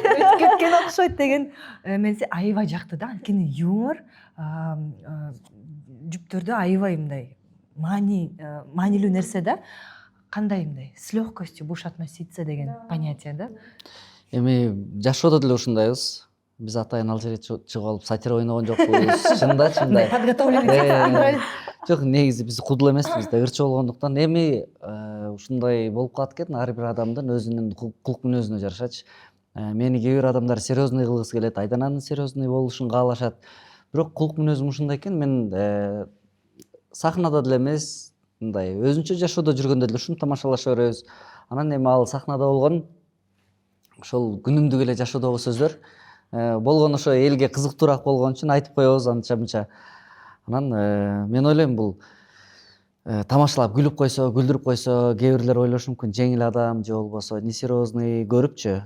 Speaker 1: окшойт деген мен аябай жакты да. Анткени юмор жүптөрдө аябай мындай маанилүү нерсе да. Кандай мындай с легкостью будешь относиться деген понятие да. Эми
Speaker 2: жашоодо деле ушундайбыз. Биз атайын ал жерге чыгып алып сатира ойногон жокпуз. Чында.
Speaker 1: Подготовленный.
Speaker 2: Жок, негизи биз кудул эмеспиз да, ырчы болгондуктан. Эми ушундай болуп калат экен, ар бир адамдын өзүнүн кулк мүнөзүнө жарашачы. Мени кээ бир адамдар серьезный кылгысы келет, Айдананын серьезный болушун каалашат. Бирок кулк мүнөзүм ушундай экен, мен сахнада деле эмес, мындай өзүнчө жашоодо жүргөндө деле ушуну тамашалаша беребиз. Анан эми ал сахнада болгон ошол күнүмдүк эле жашоодогу сөздөр болгон ошо элге кызыктуураак болгон үчүн айтып коебуз анча-мынча. Анан мен ойлойм бул тамашалап күлүп койсо, күлдүрүп койсо, кээ бирлер ойлошу мүмкүн жеңил адам же болбосо несерьезный көрүпчү.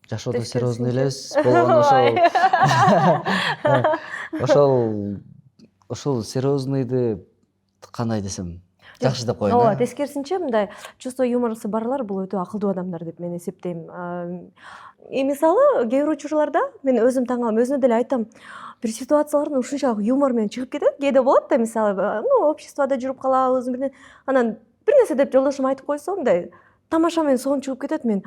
Speaker 2: Жашоодо серьезный элебиз болгон ошол серьезныйды кандай десем жакшы деп коеюн.
Speaker 3: Ооба, тескерисинче мындай чувство юморусу барлар бул өтө акылдуу адамдар деп мен эсептейм. Мисалы, кээ бир учурларда мен өзүм таң калам, өзүнө деле айтам, бир ситуациялардан ушунчалык юмор менен чыгып кетет. Кээде болот да, мисалы, обществода жүрүп калабыз, анан бир нерсе деп жолдошум айтып койсо, мындай тамаша менен сонун чыгып кетет. Мен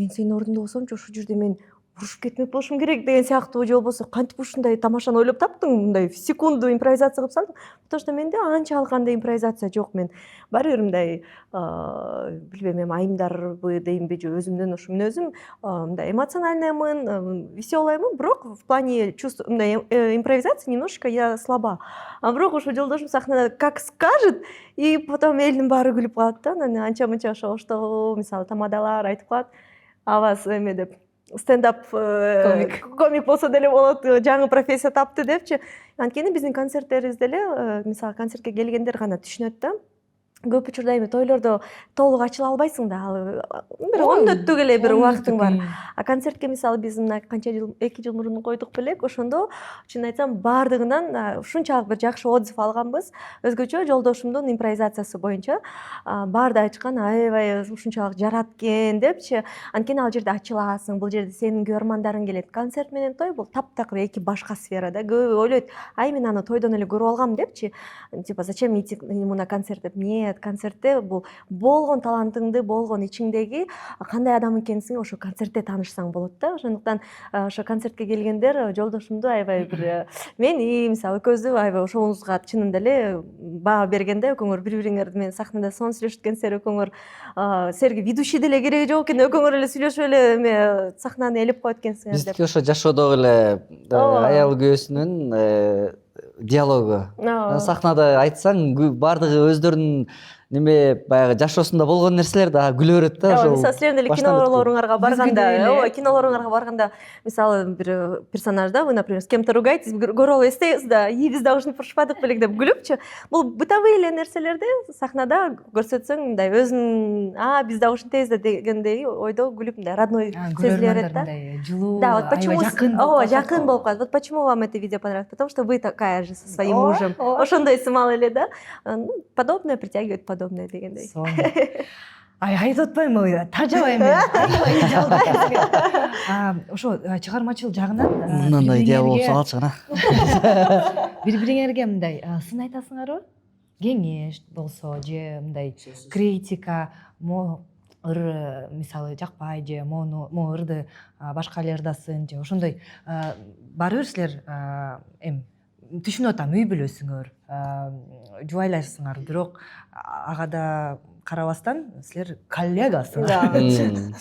Speaker 3: сенин ордуңда болсомчу ушул жерде мен урушуп кетмек болушум керек деген сыяктуу, же болбосо кантип ушундай тамашаны ойлоп таптың, мындай в секунду импровизация кылып салдың. Потому что менде анчалык андай импровизация жок. Мен баары бир мындай билбейм, эми айымдарбы деймби, же өзүмдүн ушу мүнөзүм мындай эмоциональныймын, веселоймун, бирок в плане чувств мындай импровизация немножечко я слаба. Бирок ошо жолдошум сахнада как скажет, и потом элдин баары күлүп калат да. Анан анча-мынча ошо оштогу мисалы тамадалар айтып калат. Абас эме деп стендап комик болсо деле болот, жаңы профессия тапты депчи. Анткени биздин концерттерибиз деле, мисалы концертке келгендер гана түшүнөт да. Көп учурда эми тойлордо толук ачыла албайсың да, бир 10 мүнөттүк эле бир убактың бар. А концертке мисалы биз мына канча жыл, 2 жыл мурун койдук белек, ошондо чын айтсам баардыгынан ушунчалык бир жакшы отзыв алганбыз. Өзгөчө жолдошумдун импровизациясы боюнча баары да айтышкан, аябай ушунчалык жарат экен депчи. Анткени ал жерде ачыласың, бул жерде сенин көрөрмандарың келет. Концерт менен той бул таптакыр эки башка сфера да. Көбү ойлойт, ай мен аны тойдон эле көрүп алгам депчи. Типа зачем идти на концерт деп. Нет, концертте бул болгон талантыңды, болгон ичиңдеги кандай адам экенсиң ошо концертте таанышсаң болот да. Ошондуктан ошо концертке келгендер жолдошумду аябай бир мен мисалы экөөбүздү аябай ошоңузга чынында эле баа бергенде экөөңөр бири-бириңерди менен сахнада сонун сүйлөшүткөнсүздөр, экөөңөр силерге ведущий деле кереги жок экен, экөөңөр эле сүйлөшүп эле эме сахнаны элеп коет экенсиңер деп.
Speaker 2: Биздики ошо жашоодогу эле аял күйөөсүнүн диалогу. Сахнада айтсаң баардыгы өздөрүнүн неме баягы жашоосунда болгон нерселер да күлө берет да. Ошол
Speaker 3: мисалы силердин эле кинолоруңарга барганда, кинолоруңарга барганда мисалы бир персонажда вы, например, с кем-то ругаетесь, көрүп алып эстейсиз да, биз дагы ушинтип урушпадык белек деп күлүпчү. Бул бытовые эле нерселерди сахнада көрсөтсөң, мындай өзүн биз дагы ушинтебиз да дегендей ойдо күлүп, мындай родной сезиле берет да.
Speaker 1: Жылуу,
Speaker 3: да, вот почему жакын болуп калат.
Speaker 1: калат.
Speaker 3: Вот почему вам это видео понравилось? Потому что вы такая же со своим мужем. Ошондой сымал эле да. Подобное притягивает подобное дегендей.
Speaker 1: Айтып атпаймынбы, тажабайм мен. Ошо чыгармачыл жагынан
Speaker 2: мындай идея болуп калчу гана.
Speaker 1: Бири-бириңерге мындай сын айтасыңарбы? Кеңеш болсо же мындай критика, мисалы жакпай же могу ырды башка эле ырдасын же ошондой баары бир силер эми түшүнүп атам, үй бүлөсүңөр, жубайлайсыңар, бирок ага да карабастан силер коллегасыңар.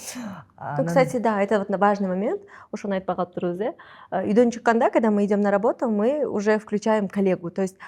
Speaker 3: Кстати, да, это вот важный момент, ошону айтпай калыптырбыз, үйдөн чыкканда, когда мы идем на работу, мы уже включаем коллегу. То есть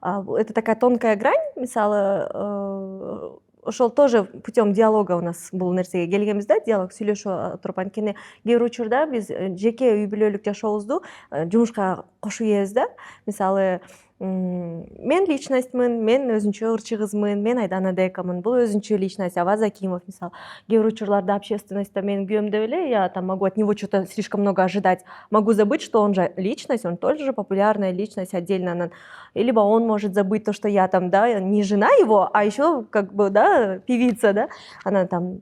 Speaker 3: это такая тонкая грань, мисалы, ошол тоже путем диалога у нас бул нерсеге келгенбиз да, диалог сүйлөшүп туруп. Анткени кээ бир учурда биз жеке үй бүлөлүк жашообузду жумушка кошуп ийебиз да. Мисалы, мен личностьмын, мен өзүнчө ырчы кызмын, мен Айдана Декамын, бул өзүнчө личность. Аваз Акимов, мисалы, кээ бир учурларда общественностьта мен күйөөм деп эле, я там могу от него что-то слишком много ожидать, могу забыть, что он же личность, он тоже популярная личность отдельно. Либо он может забыть то, что я там, да, не жена его, а еще как бы, да, певица, да, она там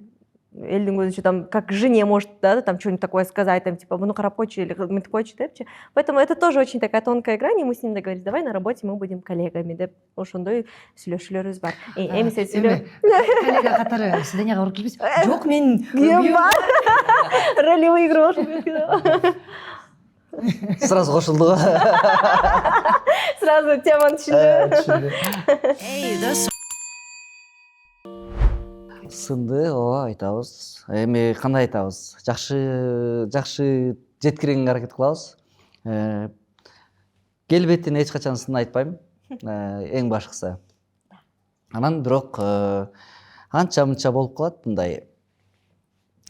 Speaker 3: элдин көзүнчө там как жене может, да, там что-нибудь такое сказать, там типа буну карап койчу или мынтип койчу депчи. Поэтому это тоже очень такая тонкая грань, и мы с ним договорились, давай на работе мы будем коллегами деп ошондой сүйлөшүүлөрүбүз бар. Эми сен сүйлө.
Speaker 1: Коллега катары свиданияга барып келбейсиз? Жок, мен
Speaker 3: күйөөм бар. Ролевой игру ошо.
Speaker 2: Сразу кошулду.
Speaker 3: Сразу теманы түшүндү.
Speaker 4: Эй, дос.
Speaker 2: Сынды, айтабыз. Эми кандай айтабыз? Жакшы жеткиргенге аракет кылабыз. Келбетин эч качан сын айтпайм. Эң башкысы. Анан бирок анча-мынча болуп калат,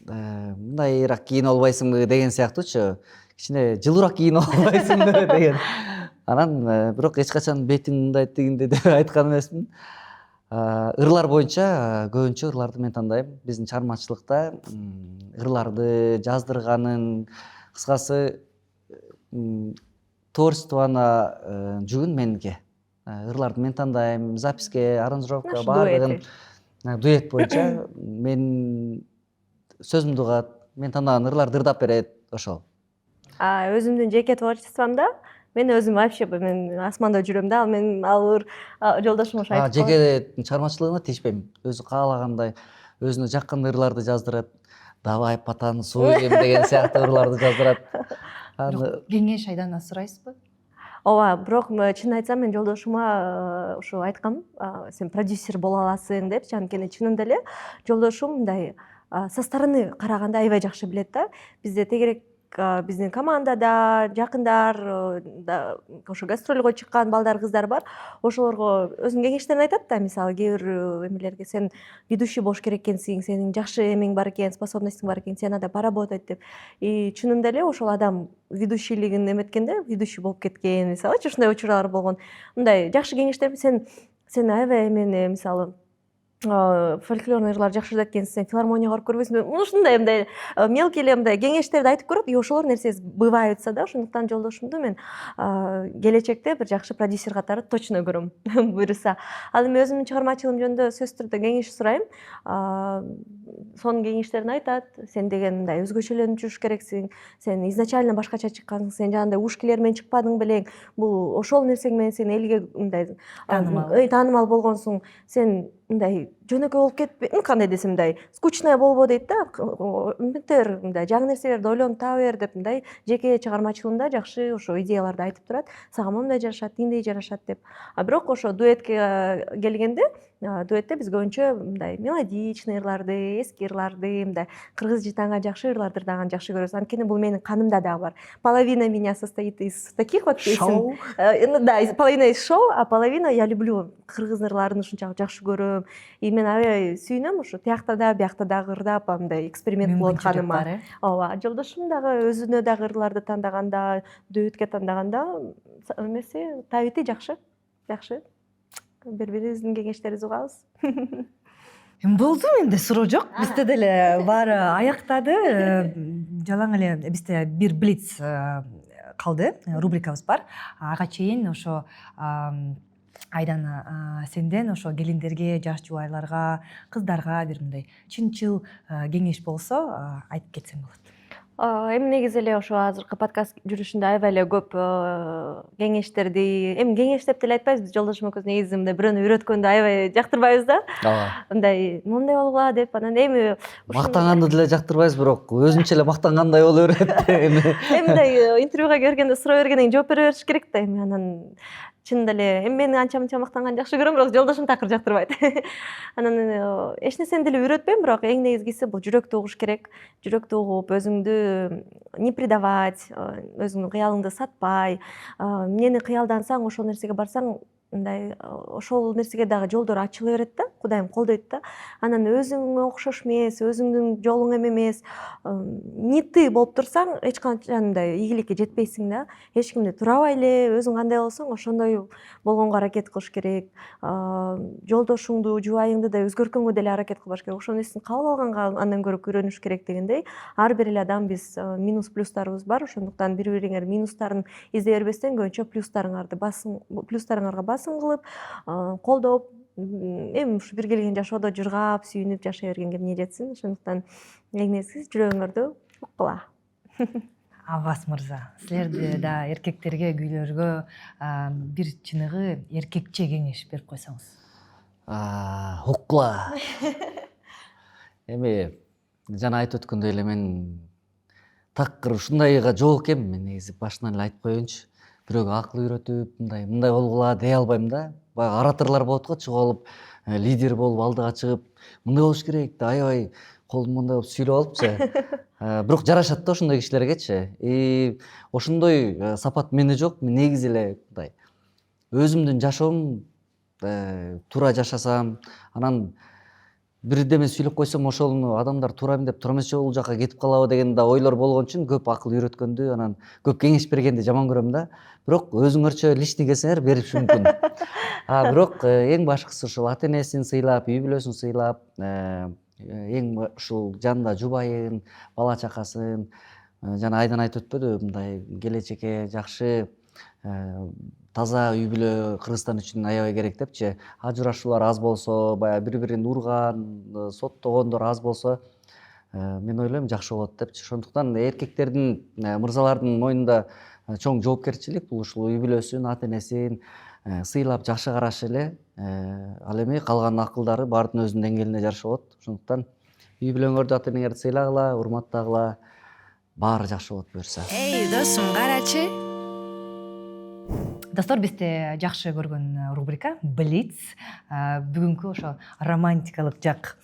Speaker 2: мындайраак кийинип албайсыңбы деген сыяктуучу. Кичине жылуураак кийинип албайсыңбы деген. Анан бирок эч качан бетиң мындай тигинде деп айткан эмесмин. Ырлар боюнча көбүнчө ырларды мен тандайм. Биздин чыгармачылыкта ырларды жаздырганын, кыскасы творчествону жүгүн меники. Ырларды мен тандайм, записке, аранжировка баардыгын дуэт боюнча мен сөзүмдү угат, мен тандаган ырларды ырдап берет, ошол.
Speaker 3: Өзүмдүн жеке творчествомдо Мен өзүм вообще мен асманда жүрөм да, ал мен алыр жолдошум ошо айтып калат.
Speaker 2: Жеке чыгармачылыгына тийишпейм. Өзү каалагандай өзүнө жаккан ырларды жаздырат. Давай патаны суем деген сыяктуу ырларды жаздырат.
Speaker 1: Бирок кеңеш айдана сурайсызбы?
Speaker 3: Ооба, бирок чынын айтсам мен жолдошума ушу айткам, сен продюсер боло аласың депчи, анткени чынында эле жолдошум мындай со стороны караганда аябай жакшы билет да. Бизде тегерек биздин командада жакындар, ошо гастролго чыккан балдар, кыздар бар. Ошолорго өзүнүн кеңештерин айтат да, мисалы кээ бир эмелерге сен ведущий болуш керек экенсиң, сенин жакшы эмең бар экен, способностьң бар экен, сен анда поработать деп. И чынында эле ошол адам ведущийлигин эметкенде, ведущий болуп кеткен, мисалычы ушундай учурлар болгон. Мындай жакшы кеңештер сен аябай эмени мисалы фольклорный ырлар жакшы жазат экенсиң, сен филармонияга барып көрбөйсүңбү? Ушундай мындай мелкий эле мындай кеңештерди айтып көрөт, и ошолор нерсе бываются да. Ошондуктан жолдошумду мен келечекте бир жакшы продюсер катары точно көрөм, буюрса. Ал эми өзүмдүн чыгармачылыгым жөнүндө сөзсүз түрдө кеңеш сурайм. Сонун кеңештерин айтат. Сен деген мындай өзгөчөлөнүп жүрүш керексиң. Сен изначально башкача чыккансың, сен жагандай ушкилер менен чыкпадың белең. Бул ошол нерсең менен сен элге мындай таанымал болгонсуң. Сен мындай жөнөкөй болуп кетпей, кандай десем, мындай скучная болбо дейт да. Бетер мындай жаңы нерселерди ойлонуп таба бер деп мындай жеке чыгармачылыгында жакшы ошо идеяларды айтып турат. Сага моундай жарашат, тиндей жарашат деп. Бирок ошо дуэтке келгенде, дуэтте биз көбүнчө мындай мелодичный ырларды, эски ырларды, мындай кыргыз жытаңга жакшы ырларды дагы жакшы көрөбүз. Анткени бул менин канымда дагы бар. Половина меня состоит из таких вот песен. Да, половина из шоу, а половина я люблю кыргыз ырларын ушунчалык жакшы көрөм. И мен аябай сүйүнөм ушу тиякта да, биякта дагы ырдап, мындай эксперимент кылып атканыма. Ооба, жолдошум дагы өзүнө дагы ырларды тандаганда, дуэтке тандаганда эмеси табити жакшы. Жакшы. Бири-бирибиздин кеңештерибизди угабыз.
Speaker 1: Болду, менде суроо жок. Бизде деле баары аяктады. Жалаң эле бизде бир блиц калды, рубрикабыз бар. Ага чейин ошо Айдана, сенден ошо келиндерге, жаш жубайларга, кыздарга бир мындай чынчыл кеңеш болсо айтып кетсең болот.
Speaker 3: Эми негизи эле ошо азыркы подкаст жүрүшүндө аябай эле көп кеңештерди, эми кеңеш деп деле айтпайбыз, биз жолдошум экөөбүз негизи мындай бирөөнү үйрөткөндү аябай жактырбайбыз да. Мындай моундай болгула деп, анан эми
Speaker 2: мактаганды деле жактырбайбыз, бирок өзүнчө эле мактангандай боло берет. Эми
Speaker 3: мындай интервьюга бергенде суроо бергенден жооп бере бериш керек да. Эми анан чынында эле эми мен анча-мынча мактанганды жакшы көрөм, бирок жолдошум такыр жактырбайт. Анан эч нерсени деле үйрөтпөйм, бирок эң негизгиси бул жүрөктү угуш керек. Жүрөктү угуп, өзүңдү не предавать, өзүңдүн кыялыңды сатпай, эмнени кыялдансаң, ошол нерсеге барсаң, мындай ошол нерсеге дагы жолдор ачыла берет да, Кудайым колдойт да. Анан өзүңө окшош эмес, өзүңдүн жолуң эмес, не ты болуп турсаң, эч качан мындай ийгиликке жетпейсиң да. Эч кимди турабай эле өзүң кандай болсоң, ошондой болгонго аракет кылыш керек. Жолдошуңду, жубайыңды да өзгөрткөнгө деле аракет кылбаш керек. Ошол нерсени кабыл алганга андан көрө үйрөнүш керек дегендей. Ар бир эле адам биз минус плюстарыбыз бар, ошондуктан бири-бириңер минустарын издей бербестен көбүнчө плюстарыңарга басым кылып, колдоп, эми ушу бир келген жашоодо жыргап, сүйүнүп жашай бергенге эмне жетсин. Ошондуктан эң негизгиси жүрөгүңөрдү уккула.
Speaker 1: Аббас мырза, силерди да эркектерге, күйлөргө бир чыныгы эркекче кеңеш берип койсоңуз.
Speaker 2: Уккула. Эми жана айтып өткөндөй эле мен такыр ушундайга жок экенмин. Мен негизи башынан эле айтып коеюнчу. Бирөөгө акыл үйрөтүп, мындай болгула дей албайм да. Баягы ораторлор болот го, чыгып алып, лидер болуп, алдыга чыгып, мындай болуш керек деп аябай колун мындай болуп сүйлөп алыпчы. Бирок жарашат да ошондой кишилергечи. И ошондой сапат менде жок. Мен негизи эле мындай өзүмдүн жашоом туура жашасам, анан бирдеме сүйлөп койсом ошону адамдар туурабы деп, туура эмес жол жака кетип калабы деген да ойлор болгон үчүн көп акыл үйрөткөндү, анан көп кеңеш бергенди жаман көрөм да. Бирок өзүңөрчө личный келсеңер бериши мүмкүн. Бирок эң башкысы ушул ата энесин сыйлап, үй бүлөсүн сыйлап, эң ушул жанында жубайын, бала чакасын, жана Айдан айтып өтпөдүбү, мындай келечекке жакшы таза үй бүлө Кыргызстан үчүн аябай керек депчи. Ажырашуулар аз болсо, баягы бири-бирин урган, соттогондор аз болсо, мен ойлойм жакшы болот депчи. Ошондуктан эркектердин, мырзалардын мойнунда чоң жоопкерчилик. Бул ушул үй бүлөсүн, ата энесин сыйлап жакшы карашы эле. Ал эми калган акылдары баардын өзүнүн деңгээлине жараша болот. Ошондуктан үй бүлөңөрдү, ата энеңерди сыйлагыла, урматтагыла. Баары жакшы болот буюрса.
Speaker 4: Эй, досум, карачы.
Speaker 1: Достор, бизде жакшы көргөн рубрика Блиц. Бүгүнкү ошо романтикалык жак.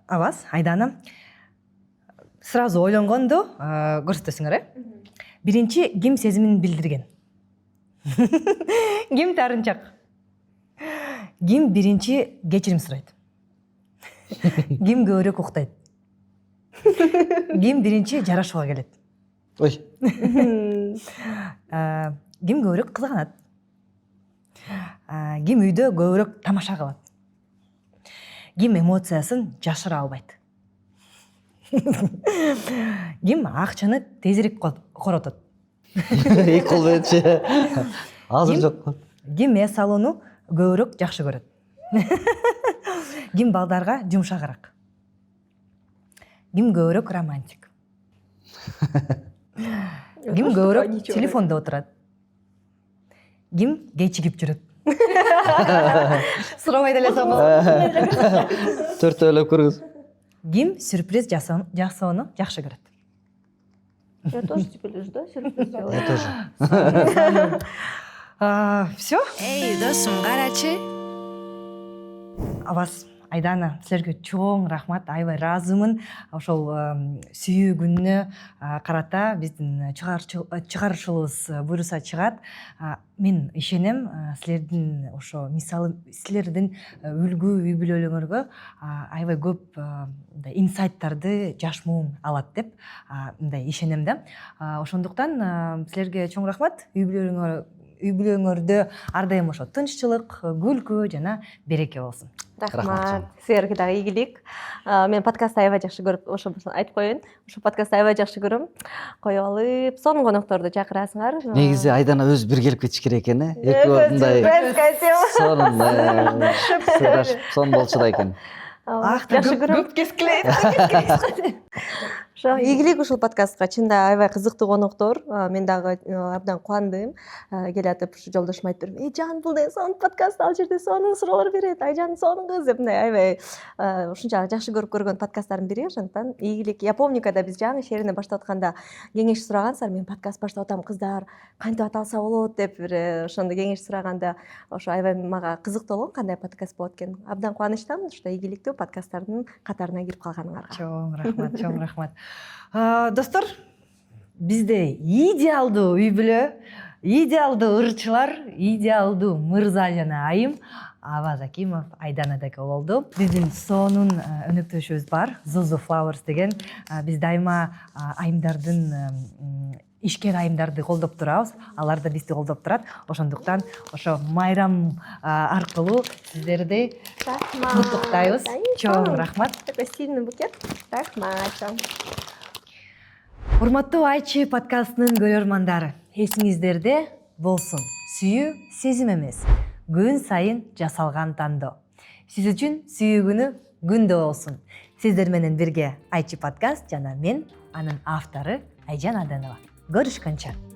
Speaker 1: Аваз, Айдана, сразу ойлонгонду көрсөтөсүңөр, Биринчи ким сезимин билдирген? Ким тарынчак? Ким биринчи кечирим сурайт? Ким көбүрөөк уктайт? Ким биринчи жарашууга келет?
Speaker 2: Ой.
Speaker 1: Ким көбүрөөк кызганат? Ким үйдө көбүрөөк тамаша кылат? Ким эмоциясын жашыра албайт? Ким акчаны тезирээк коротот?
Speaker 2: Эки кол мененчи. Азыр
Speaker 1: Ким?
Speaker 2: жок.
Speaker 1: Ким эс алууну көбүрөөк жакшы көрөт? Ким балдарга жумшагыраак? Ким көбүрөөк романтик? Ким көбүрөөк телефондо отурат? Ким кечигип жүрөт? Сурабай деле соңго.
Speaker 2: Төртөөлөп көргүз.
Speaker 1: Ким сюрприз жасоону жакшы көрөт?
Speaker 3: Я тоже теперь жду сюрприз делать.
Speaker 2: Я тоже.
Speaker 1: Все?
Speaker 4: Эй, досум, карачы.
Speaker 1: Аваз, Айдана, силерге чоң рахмат, аябай ыраазымын. Ошол сүйүү күнүнө карата биздин чыгарышыбыз буюрса чыгат. Мен ишенем, силердин ошо мисалы силердин үлгү үй бүлөлөрүңөргө аябай көп инсайттарды жаш муун алат деп мындай ишенем да. Ошондуктан силерге чоң рахмат. Үй бүлөңөрдө ар дайым ошо тынччылык, күлкү жана береке болсун.
Speaker 3: Рахмат. Силерге дагы ийгилик. Мен подкастты аябай жакшы көрүп, ошо айтып коеюн. Ошо подкастты аябай жакшы көрөм. Коюп алып, сонун конокторду чакырасыңар.
Speaker 2: Негизи Айдана өзү бир келип кетиш керек экен, экөө мындай сонун болчу да экен.
Speaker 3: Жакшы көрөм.
Speaker 1: Көп кескилейт.
Speaker 3: Ошо ийгилик ушул подкастка чында аябай кызыктуу коноктор. Мен дагы абдан кубандым. Келатып ушу жолдошум айтып бердим. Эй, жан, бул деген сонун подкаст, ал жерде сонун суроолор берет. Айжан сонун кыз деп мындай аябай ушунчалык жакшы көрүп көргөн подкасттардын бири. Ошондуктан ийгилик. Я помню, когда биз жаңы ишерине баштап атканда кеңеш сурагансыздар. Мен подкаст баштап атам, кыздар, кантип аталса болот деп бир ошондо кеңеш сураганда ошо аябай мага кызыктуу болгон, кандай подкаст болот экен. Абдан кубанычтамын, ушта ийгиликтүү подкасттардын катарына кирип калганыңарга.
Speaker 1: Чоң рахмат, чоң рахмат. Достор, бизде идеалдуу үй бүлө, идеалдуу ырчылар, идеалдуу мырза жана айым Аваз Акимов, Айдана дека болду. Биздин сонун өнөктөшүбүз бар, Zuzu Flowers деген. Биз дайыма айымдардын ишкер айымдарды колдоп турабыз. Алар да бизди колдоп турат. Ошондуктан ошо майрам аркылуу сиздерди куттуктайбыз. Чоң рахмат.
Speaker 3: Такой сильный букет. Рахмат.
Speaker 1: Урматтуу Айчы подкастынын көрөрмандары, эсиңиздерде болсун. Сүйүү сезим эмес, күн сайын жасалган тандоо. Сиз үчүн сүйүү күнү күндө болсун. Сиздер менен бирге Айчы подкаст жана мен анын автору Айжан Аденова. Görüşкөнчө.